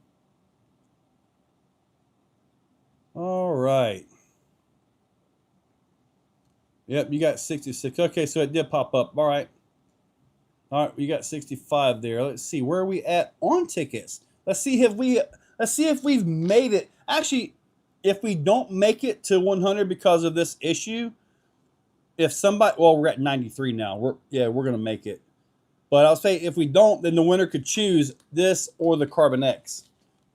Speaker 1: All right. Yep, you got 66. Okay, so it did pop up. All right. All right, we got 65 there. Let's see, where are we at on tickets? Let's see if we've made it. Actually, if we don't make it to 100 because of this issue, we're at 93 now. We're gonna make it. But I'll say if we don't, then the winner could choose this or the Carbon X.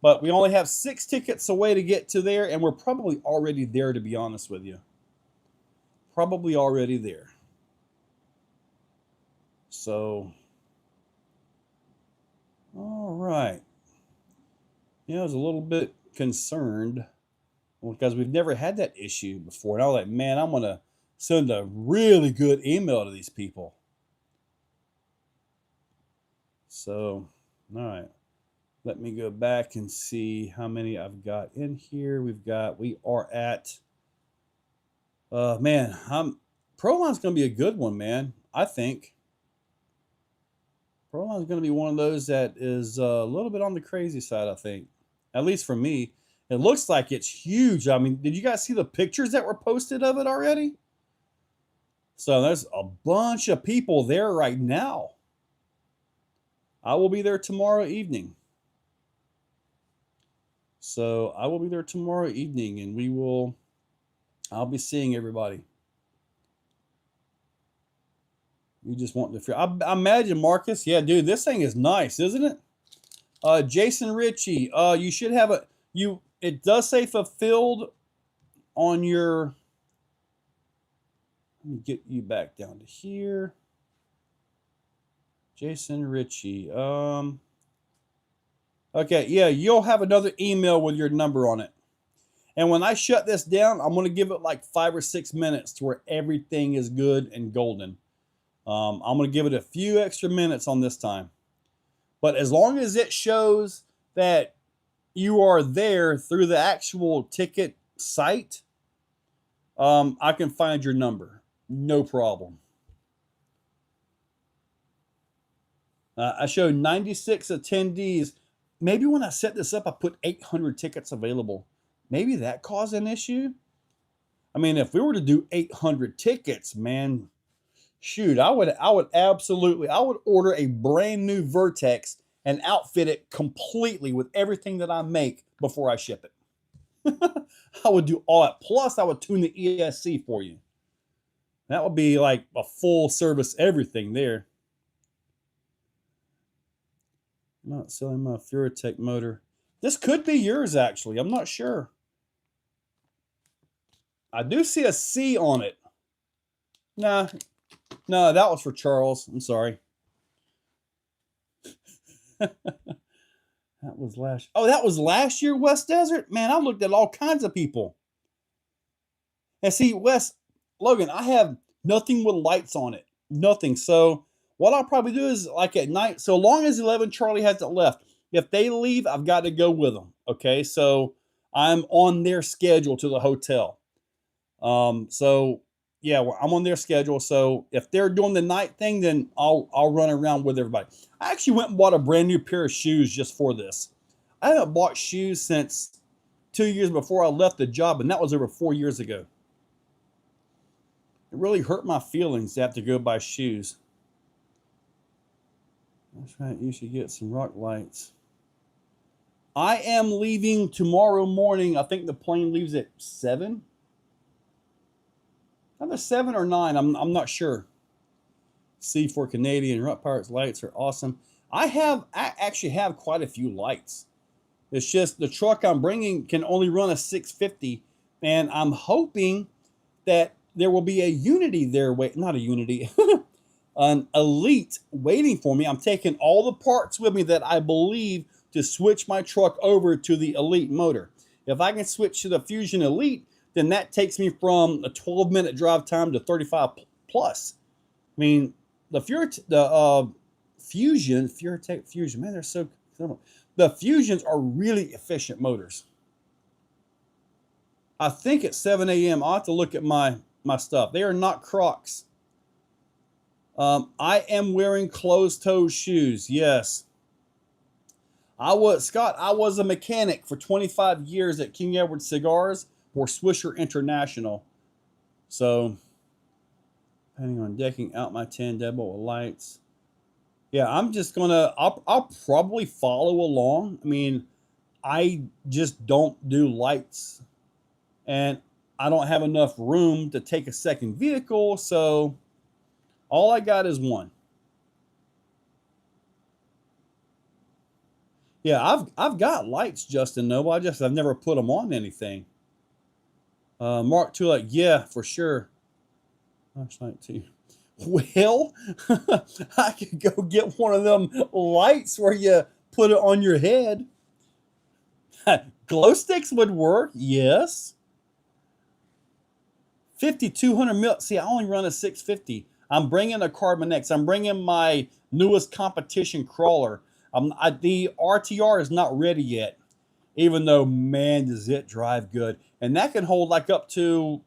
Speaker 1: But we only have 6 tickets away to get to there, and we're probably already there, to be honest with you. Probably already there. So, all right. Yeah, I was a little bit concerned because we've never had that issue before. And I was like, man, I'm going to send a really good email to these people. So, all right. Let me go back and see how many I've got in here. We are at, man, Proline's going to be a good one, man. I think. Proline's going to be one of those that is a little bit on the crazy side, I think. At least for me. It looks like it's huge. I mean, did you guys see the pictures that were posted of it already? So there's a bunch of people there right now. I will be there tomorrow evening. So I will be there tomorrow evening, and I'll be seeing everybody. You just want to. I imagine, Marcus. Yeah, dude, this thing is nice, isn't it? Jason Ritchie. You should have it does say fulfilled on your. Let me get you back down to here. Jason Ritchie. Okay, yeah, you'll have another email with your number on it. And when I shut this down, I'm going to give it like 5 or 6 minutes to where everything is good and golden. I'm going to give it a few extra minutes on this time. But as long as it shows that you are there through the actual ticket site, I can find your number. No problem. I showed 96 attendees. Maybe when I set this up, I put 800 tickets available. Maybe that caused an issue. I mean, if we were to do 800 tickets, man, shoot, I would order a brand new Vertex and outfit it completely with everything that I make before I ship it. I would do all that. Plus, I would tune the ESC for you. That would be like a full service everything there. I'm not selling my Furatech motor. This could be yours, actually. I'm not sure. I do see a C on it. Nah, no, that was for Charles. I'm sorry. That was last. Oh, that was last year, West Desert. Man, I looked at all kinds of people. And see, Logan, I have nothing with lights on it. Nothing. So what I'll probably do is like at night, so long as 11 Charlie hasn't left. If they leave, I've got to go with them. Okay, so I'm on their schedule to the hotel. So yeah, I'm on their schedule. So if they're doing the night thing, then I'll run around with everybody. I actually went and bought a brand new pair of shoes just for this. I haven't bought shoes since 2 years before I left the job, and that was over 4 years ago. It really hurt my feelings to have to go buy shoes. That's right, you should get some rock lights. I am leaving tomorrow morning. I think the plane leaves at 7. Either 7 or 9, I'm not sure. C for Canadian. Rock Pirates lights are awesome. I actually have quite a few lights. It's just the truck I'm bringing can only run a 650, and I'm hoping that there will be a Unity there. Wait, not a Unity, an Elite waiting for me. I'm taking all the parts with me that I believe to switch my truck over to the Elite motor. If I can switch to the Fusion Elite, then that takes me from a 12-minute drive time to 35 plus. I mean, the Fusion, man, they're so simple. The Fusions are really efficient motors. I think at 7 a.m. I'll have to look at my stuff. They are not Crocs. I am wearing closed-toe shoes. Yes. I was a mechanic for 25 years at King Edward Cigars for Swisher International. So, depending on decking out my 10 deadbolt with lights. Yeah, I'm just gonna, I'll probably follow along. I mean, I just don't do lights. And I don't have enough room to take a second vehicle, so all I got is one. Yeah, I've got lights, Justin Noble. I've never put them on anything. Mark II, like, yeah, for sure. Flashlight too. Well, I could go get one of them lights where you put it on your head. Glow sticks would work, yes. 5,200 mil. See, I only run a 650. I'm bringing a Carbon X. I'm bringing my newest competition crawler. The RTR is not ready yet, even though, man, does it drive good. And that can hold like up to,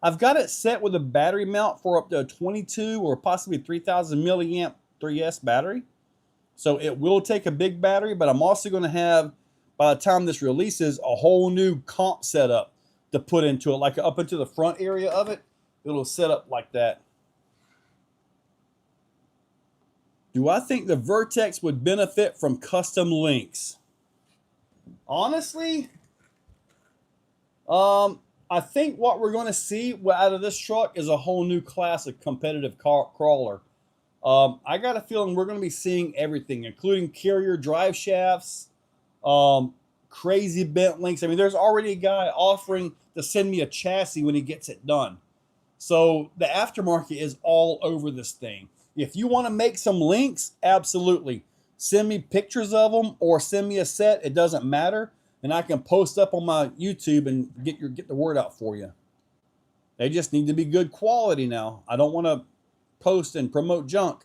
Speaker 1: I've got it set with a battery mount for up to a 22 or possibly 3,000 milliamp 3S battery. So it will take a big battery, but I'm also going to have, by the time this releases, a whole new comp setup to put into it, like up into the front area of it. It'll set up like that. Do I think the Vertex would benefit from custom links? Honestly, I think what we're going to see out of this truck is a whole new class of competitive crawler. I got a feeling we're going to be seeing everything, including carrier drive shafts, crazy bent links. I mean, there's already a guy offering to send me a chassis when he gets it done. So the aftermarket is all over this thing. If you want to make some links, absolutely. Send me pictures of them or send me a set. It doesn't matter. And I can post up on my YouTube and get the word out for you. They just need to be good quality now. I don't want to post and promote junk.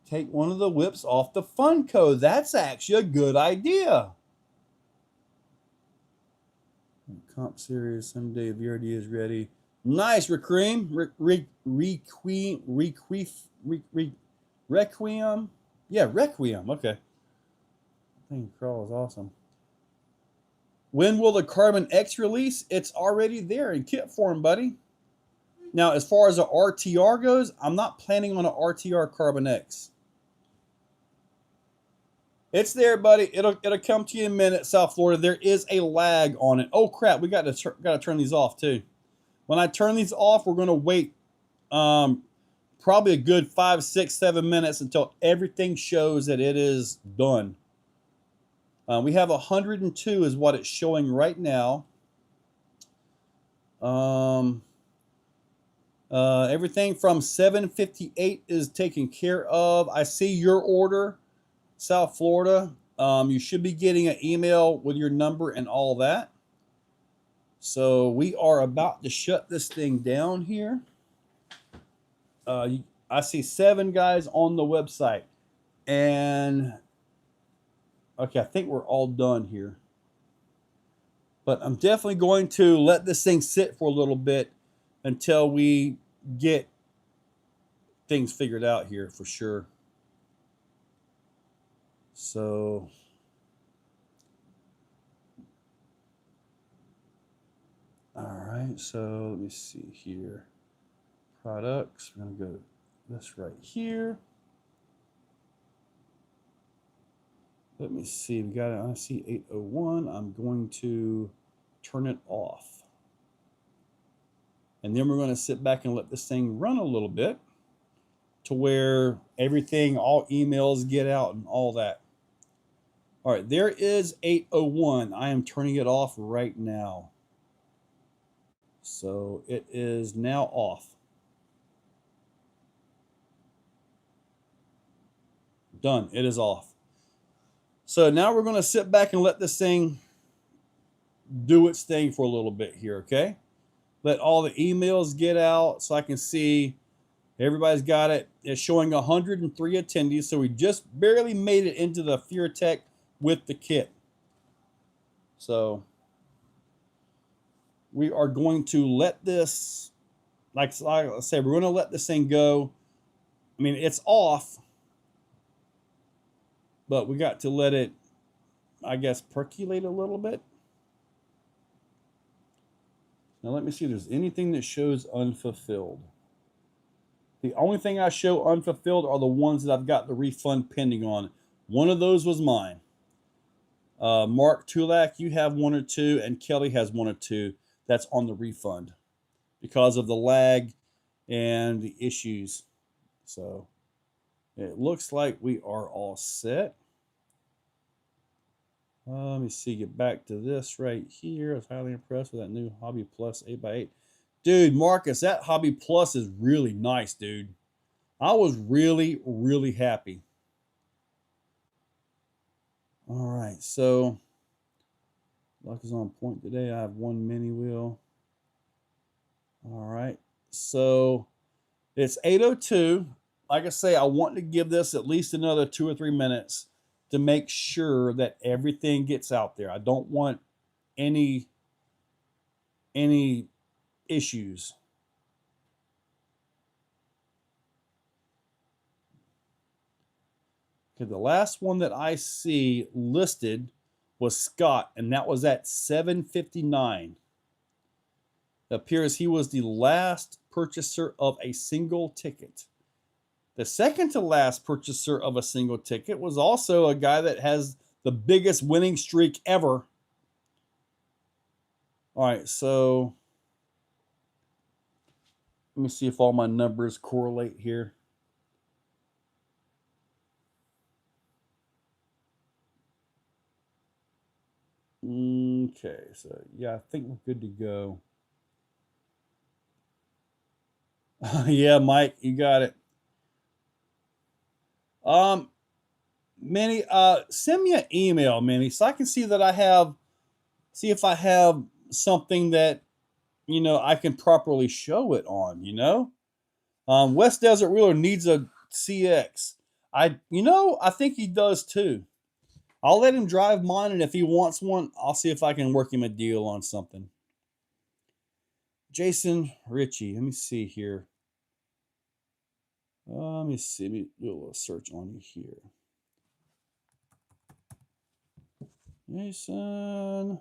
Speaker 1: Take one of the whips off the Funko. That's actually a good idea. Comp series someday. VRD is ready. Nice, Requiem. Requiem. Yeah, Requiem. Okay. I think Crawl is awesome. When will the Carbon X release? It's already there in kit form, buddy. Now, as far as the RTR goes, I'm not planning on an RTR Carbon X. It's there, buddy. It'll come to you in a minute, South Florida. There is a lag on it. Oh crap, we got to turn these off too. When I turn these off, we're going to wait probably a good 5, 6, 7 minutes until everything shows that it is done. We have 102 is what it's showing right now. Everything from 758 is taken care of. I see your order, South Florida. You should be getting an email with your number and all that. So we are about to shut this thing down here. I see 7 guys on the website. And okay, I think we're all done here. But I'm definitely going to let this thing sit for a little bit until we get things figured out here for sure. So all right, so let me see here. Products, we're gonna go this right here. Let me see, we got an IC 801. I'm going to turn it off. And then we're gonna sit back and let this thing run a little bit to where everything, all emails get out and all that. All right, there is 801. I am turning it off right now. So it is now off. Done. It is off. So now we're going to sit back and let this thing do its thing for a little bit here, okay? Let all the emails get out so I can see everybody's got it. It's showing 103 attendees, so we just barely made it into the FearTech with the kit. So we are going to let this, like I said, we're going to let this thing go. I mean, it's off, but we got to let it, I guess, percolate a little bit. Now let me see if there's anything that shows unfulfilled. The only thing I show unfulfilled are the ones that I've got the refund pending on. One of those was mine. Mark Tulak, you have 1 or 2, and Kelly has 1 or 2. That's on the refund because of the lag and the issues. So it looks like we are all set. Let me see, get back to this right here. I was highly impressed with that new Hobby Plus 8x8. Dude, Marcus, that Hobby Plus is really nice, dude. I was really, really happy. All right, so luck is on point today. I have 1 mini wheel. All right, so it's 8:02. Like I say, I want to give this at least another 2 or 3 minutes to make sure that everything gets out there. I don't want any issues. Okay, the last one that I see listed was Scott, and that was at 759. It appears he was the last purchaser of a single ticket. The second to last purchaser of a single ticket was also a guy that has the biggest winning streak ever. All right, so let me see if all my numbers correlate here. Okay, so yeah, I think we're good to go. Yeah, Mike, you got it. Minnie, send me an email, Minnie, so I can see that see if I have something that, I can properly show it on. West Desert Wheeler needs a CX. I think he does too. I'll let him drive mine, and if he wants one, I'll see if I can work him a deal on something. Jason Ritchie, let me see here. Let me see. Let me do a little search on you here. Jason.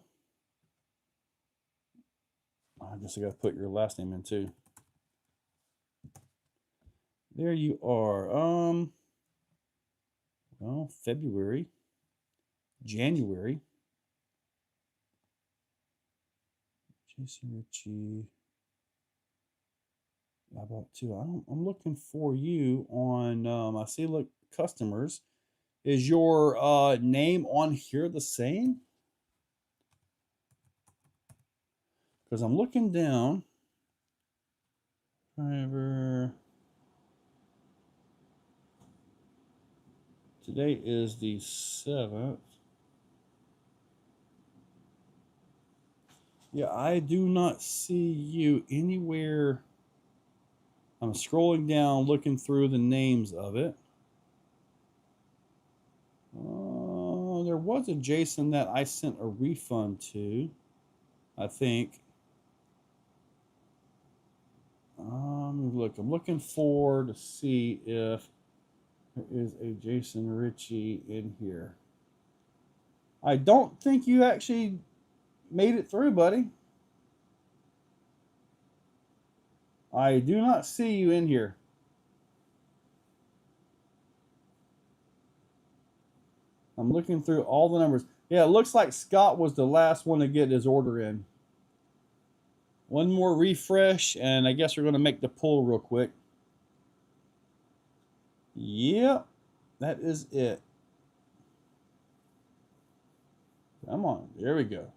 Speaker 1: I guess I got to put your last name in too. There you are. Well, February, January. Jason Ritchie. I bought two. I'm looking for you on. I see. Look, customers. Is your name on here the same? Because I'm looking down. Driver. Today is the 7th. Yeah, I do not see you anywhere. I'm scrolling down, looking through the names of it. There was a Jason that I sent a refund to, I think. Look, I'm looking for to see if there is a Jason Ritchie in here. I don't think you actually made it through, buddy. I do not see you in here. I'm looking through all the numbers. Yeah, it looks like Scott was the last one to get his order in. One more refresh, and I guess we're going to make the pull real quick. Yep, that is it. Come on, there we go.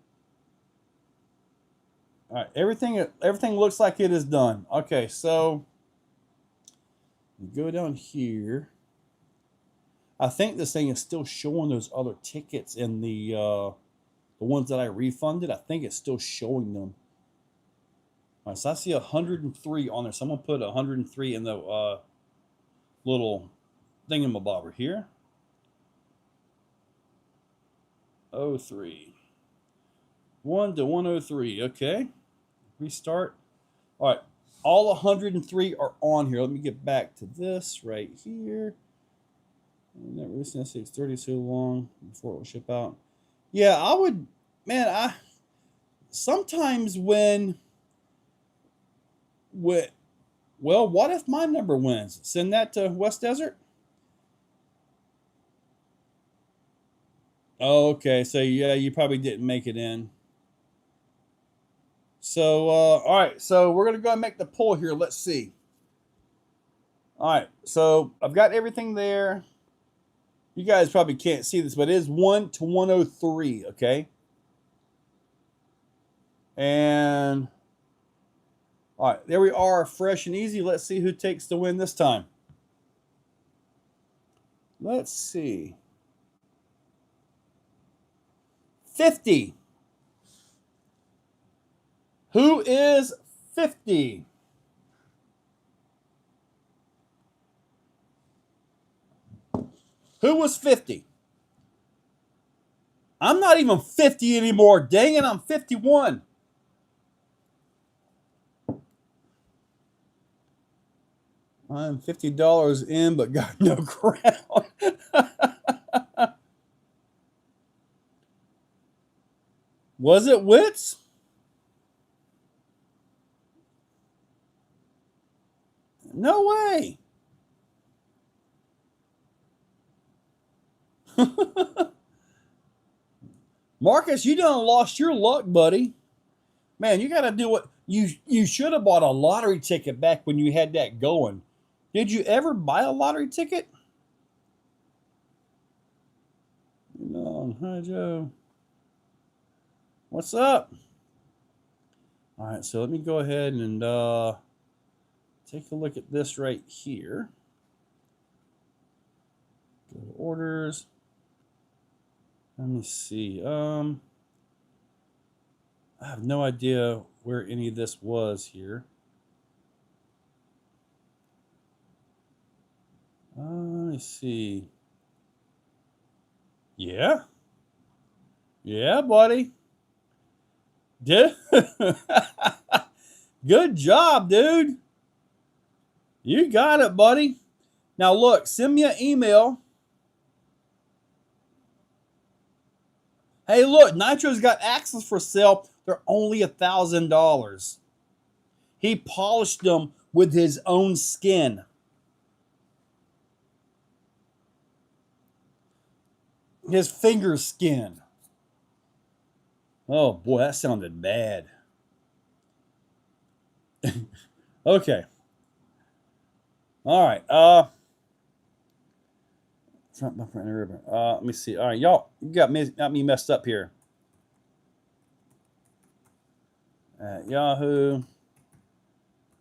Speaker 1: All right, everything looks like it is done. Okay, so go down here. I think this thing is still showing those other tickets in the ones that I refunded. I think it's still showing them. All right, so I see 103 on there. So I'm gonna put 103 in the little thingamabobber here. 03. 1 to 103. Okay. Restart. All right. All 103 are on here. Let me get back to this right here. And that recently 630 so long before it will ship out. Yeah, I would, man. I sometimes when well, what if my number wins? Send that to West Desert. Oh, okay. So yeah, you probably didn't make it in. So all right. So we're gonna go and make the pull here. Let's see. All right. So I've got everything there. You guys probably can't see this, but it is 1 to 103, okay? And, all right, there we are, fresh and easy. Let's see who takes the win this time. Let's see. 50. Who is 50? Who was 50? I'm not even 50 anymore. Dang it, I'm 51. I'm $50 in, but got no crown. Was it Wits? No way. Marcus, you done lost your luck, buddy. Man, you got to do what you should have bought a lottery ticket back when you had that going. Did you ever buy a lottery ticket? No, hi Joe. What's up? All right, so let me go ahead and take a look at this right here. Go to orders. Let me see. I have no idea where any of this was here. Let me see. Yeah. Yeah, buddy. Good job, dude. You got it, buddy. Now look, send me an email. Hey, look, Nitro's got axles for sale. They're only $1,000. He polished them with his own skin. His finger skin. Oh boy, that sounded bad. Okay. All right. Front bumper and rear bumper. Let me see. All right, y'all, you got me messed up here. At Yahoo.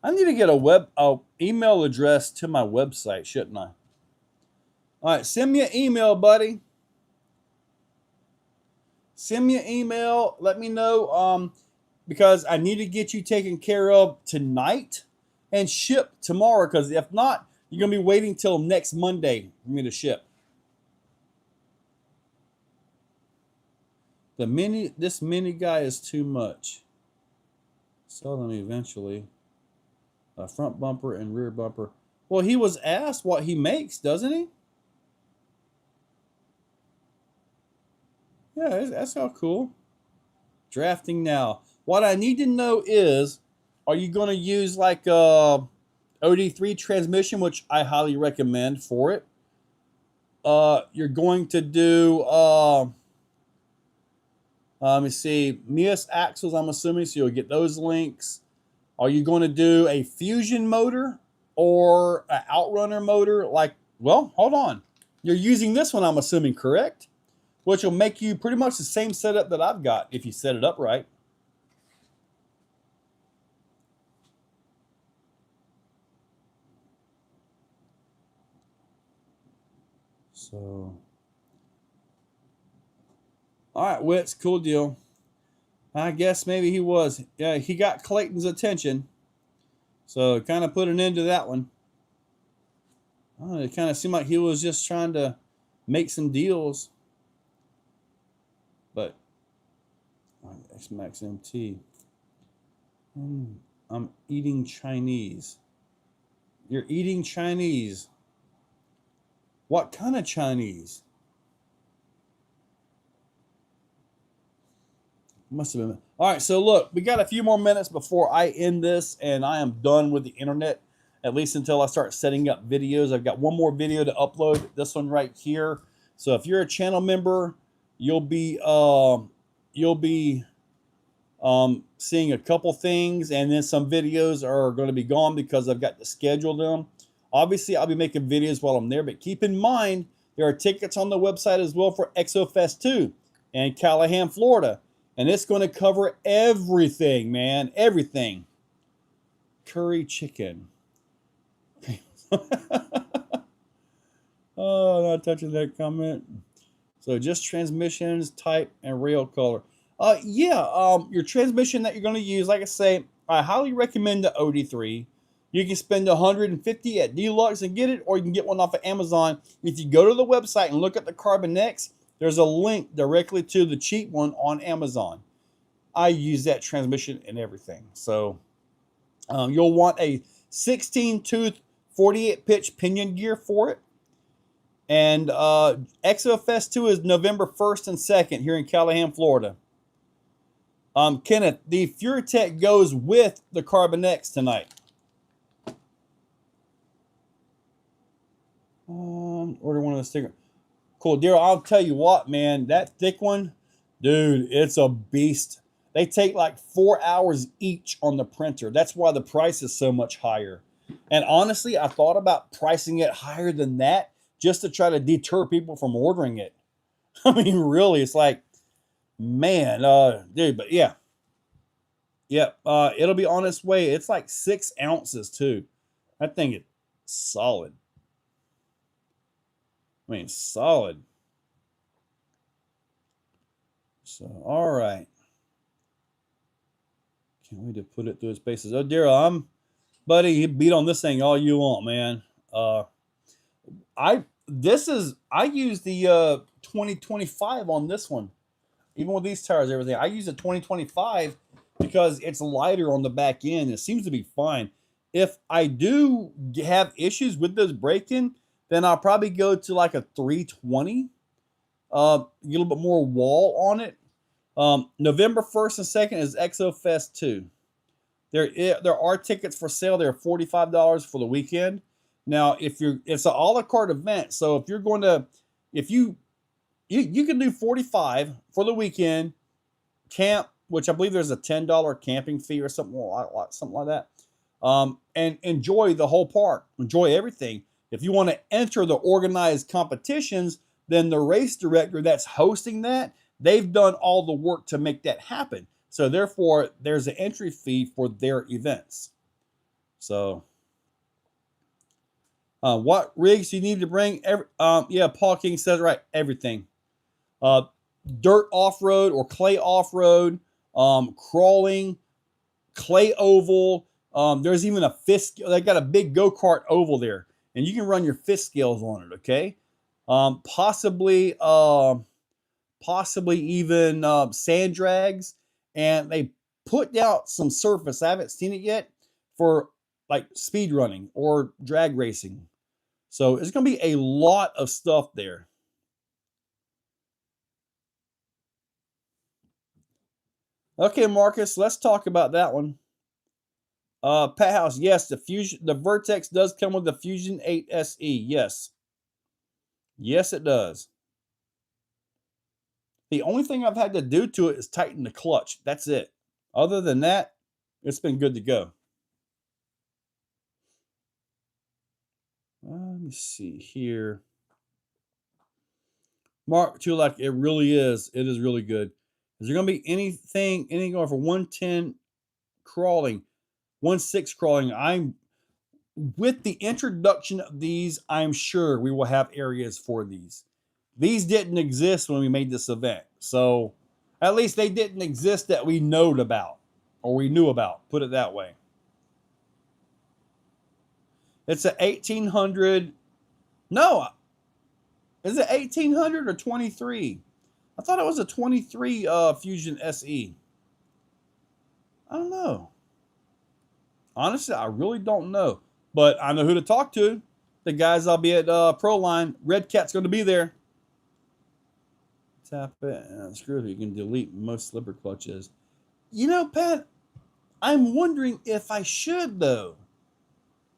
Speaker 1: I need to get a email address to my website, shouldn't I? All right, send me an email, buddy. Send me an email. Let me know. Because I need to get you taken care of tonight and ship tomorrow. Because if not, you're gonna be waiting till next Monday for me to ship. This mini guy is too much. Sell them eventually. A front bumper and rear bumper. Well, he was asked what he makes, doesn't he? Yeah, that's all cool. Drafting now. What I need to know is, are you going to use like a OD3 transmission, which I highly recommend for it? You're going to do, let me see, Mias axles, I'm assuming, so you'll get those links. Are you going to do a fusion motor or an outrunner motor? Like, well, hold on. You're using this one, I'm assuming, correct? Which will make you pretty much the same setup that I've got if you set it up right. So, all right, Wits, cool deal. I guess maybe he was. Yeah, he got Clayton's attention. So kind of put an end to that one. It kind of seemed like he was just trying to make some deals. But X-Max MT. I'm eating Chinese. You're eating Chinese. What kind of Chinese? Must have been. All right, so look, we got a few more minutes before I end this, and I am done with the internet, at least until I start setting up videos. I've got one more video to upload, this one right here. So if you're a channel member, you'll be seeing a couple things, and then some videos are going to be gone because I've got to schedule them. Obviously, I'll be making videos while I'm there, but keep in mind, there are tickets on the website as well for Exofest 2 in Callahan, Florida. And it's going to cover everything, man. Everything. Curry chicken. Oh, not touching that comment. So just transmissions, type, and rail color. Your transmission that you're going to use, like I say, I highly recommend the OD3. You can spend $150 at Deluxe and get it, or you can get one off of Amazon. If you go to the website and look at the Carbon X, there's a link directly to the cheap one on Amazon. I use that transmission and everything. So you'll want a 16-tooth, 48-pitch pinion gear for it. And Exofest 2 is November 1st and 2nd here in Callahan, Florida. Kenneth, the FureTech goes with the Carbon X tonight. Order one of the stickers. Cool, Daryl, I'll tell you what, man, that thick one, dude, it's a beast. They take like 4 hours each on the printer. That's why the price is so much higher. And honestly, I thought about pricing it higher than that just to try to deter people from ordering it. I mean, really, it's like, man, dude, but yeah. Yep, it'll be on its way. It's like 6 ounces too. I think it's solid. I mean, solid. So, all right. Can't wait to put it through its paces. Oh, Daryl, buddy, you beat on this thing all you want, man. I use the 2025 on this one. Even with these tires and everything, I use the 2025 because it's lighter on the back end. It seems to be fine. If I do have issues with this braking, then I'll probably go to like a 320. Get a little bit more wall on it. November 1st and 2nd is Exofest 2. There are tickets for sale. They're $45 for the weekend. Now, it's an a la carte event. So if you're going to, you can do 45 for the weekend, camp, which I believe there's a $10 camping fee or something like that. and enjoy the whole park, enjoy everything. If you want to enter the organized competitions, then the race director that's hosting that, they've done all the work to make that happen. So therefore, there's an entry fee for their events. So, what rigs you need to bring? Yeah, Paul King says right. Everything. Dirt off-road or clay off-road, crawling, clay oval. There's even a fist. They got a big go-kart oval there, and you can run your fist scales on it. Okay, possibly even sand drags, and they put out some surface. I haven't seen it yet for like speed running or drag racing. So it's going to be a lot of stuff there. Okay, Marcus, let's talk about that one. Pat House, yes, the Vertex does come with the Fusion 8 SE. Yes. Yes, it does. The only thing I've had to do to it is tighten the clutch. That's it. Other than that, it's been good to go. Let me see here. Mark Tulak, it really is. It is really good. Is there going to be anything going for 110 crawling, 1.6 crawling? With the introduction of these, I'm sure we will have areas for these. These didn't exist when we made this event. So at least they didn't exist that we knowed about or we knew about. Put it that way. It's a 1800. No. Is it 1800 or 23? I thought it was a 23 Fusion SE. I don't know. Honestly, I really don't know. But I know who to talk to. The guys I'll be at Proline. Red Cat's going to be there. Tap it and screw it. You can delete most slipper clutches. You know, Pat, I'm wondering if I should, though.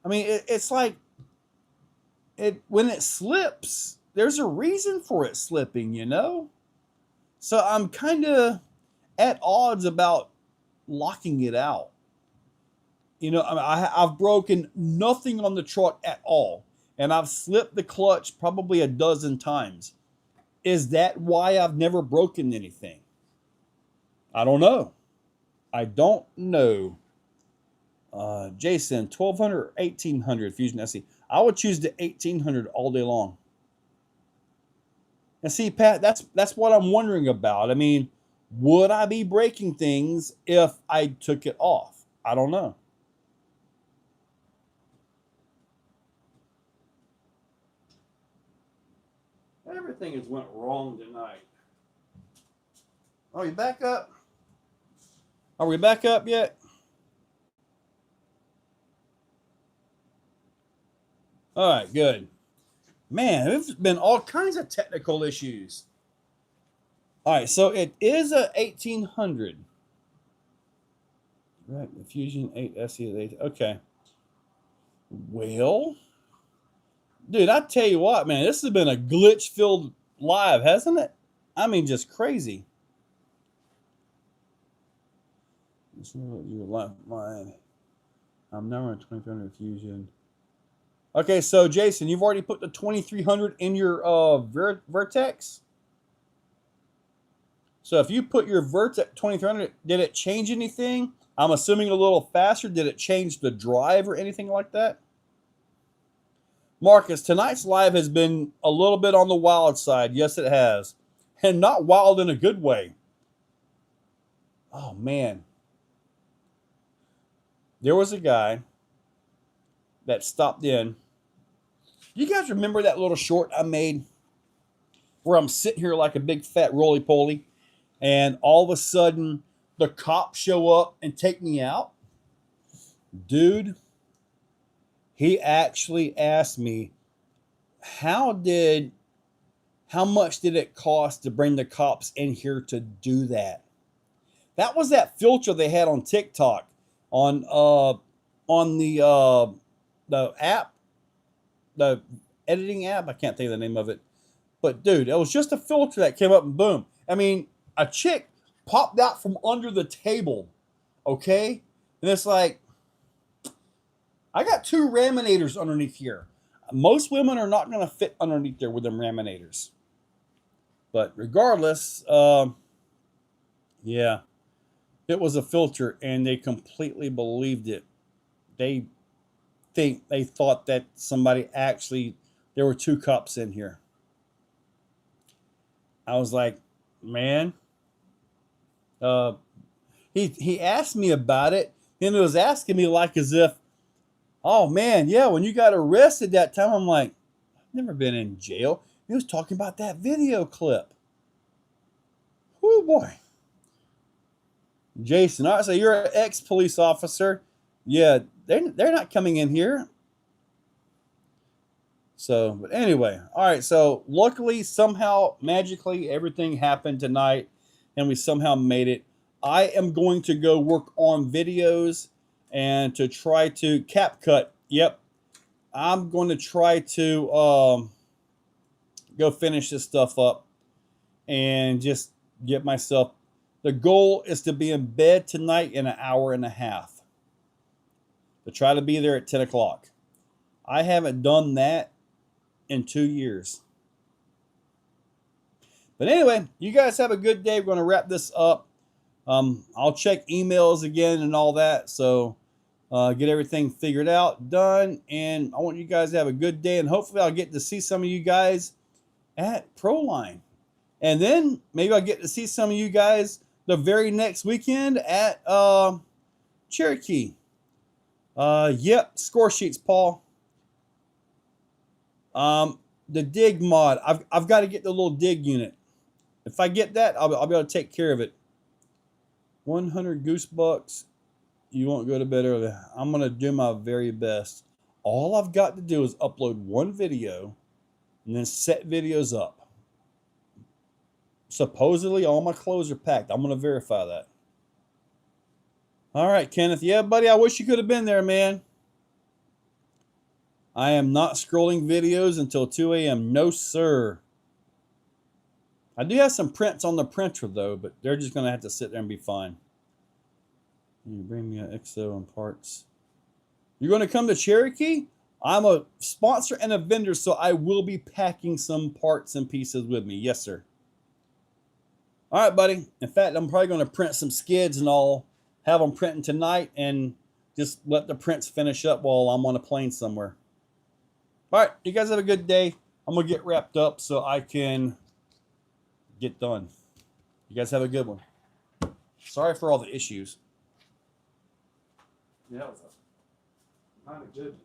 Speaker 1: I mean, it's like when it slips, there's a reason for it slipping, you know? So I'm kind of at odds about locking it out. You know, I've broken nothing on the truck at all, and I've slipped the clutch probably a dozen times. Is that why I've never broken anything? I don't know. I don't know. Jason, 1200 or 1800 Fusion SE. I would choose the 1800 all day long. And see, Pat, that's what I'm wondering about. I mean, would I be breaking things if I took it off? I don't know. Everything has went wrong tonight. Are you back up? Are we back up yet? All right, good. Man, there's been all kinds of technical issues. All right, so it is a 1800. Right, the Fusion 8 SE. Okay. Well, dude, I tell you what, man, this has been a glitch-filled live, hasn't it? I mean, just crazy. I'm now on 2300 Fusion. Okay, so Jason, you've already put the 2300 in your Vertex. So if you put your Vertex 2300, did it change anything? I'm assuming a little faster. Did it change the drive or anything like that? Marcus, tonight's live has been a little bit on the wild side. Yes, it has. And not wild in a good way. Oh, man. There was a guy that stopped in. You guys remember that little short I made where I'm sitting here like a big fat roly-poly and all of a sudden the cops show up and take me out? Dude, he actually asked me, how much did it cost to bring the cops in here to do that? That was that filter they had on TikTok on the app, the editing app. I can't think of the name of it. But dude, it was just a filter that came up and boom. I mean, a chick popped out from under the table. Okay? And it's like, I got 2 raminators underneath here. Most women are not going to fit underneath there with them raminators. But regardless, yeah, it was a filter, and they completely believed it. They thought that somebody actually, there were 2 cups in here. I was like, man, he asked me about it, and it was asking me like as if, oh man, yeah, when you got arrested that time, I'm like, I've never been in jail. He was talking about that video clip. Oh boy. Jason, all right, so you're an ex-police officer. Yeah, they're not coming in here. So, but anyway, all right, so luckily, somehow, magically, everything happened tonight, and we somehow made it. I am going to go work on videos and to try to CapCut. Yep, I'm going to try to go finish this stuff up and just get myself. The goal is to be in bed tonight in an hour and a half. To try to be there at 10 o'clock. I haven't done that in 2 years. But anyway, you guys have a good day. We're going to wrap this up. I'll check emails again and all that. So get everything figured out, done. And I want you guys to have a good day. And hopefully I'll get to see some of you guys at Proline. And then maybe I'll get to see some of you guys the very next weekend at Cherokee. Yep, score sheets, Paul. The dig mod. I've got to get the little dig unit. If I get that, I'll be able to take care of it. 100 goose bucks. You won't go to bed early. I'm going to do my very best. All I've got to do is upload one video and then set videos up. Supposedly, all my clothes are packed. I'm going to verify that. All right, Kenneth. Yeah, buddy, I wish you could have been there, man. I am not scrolling videos until 2 a.m. No, sir. I do have some prints on the printer, though, but they're just going to have to sit there and be fine. You bring me an XO and parts. You're going to come to Cherokee? I'm a sponsor and a vendor, so I will be packing some parts and pieces with me. Yes, sir. All right, buddy. In fact, I'm probably going to print some skids and I'll have them printing tonight and just let the prints finish up while I'm on a plane somewhere. All right, you guys have a good day. I'm going to get wrapped up so I can get done. You guys have a good one. Sorry for all the issues.
Speaker 2: Yeah, it was kind of good.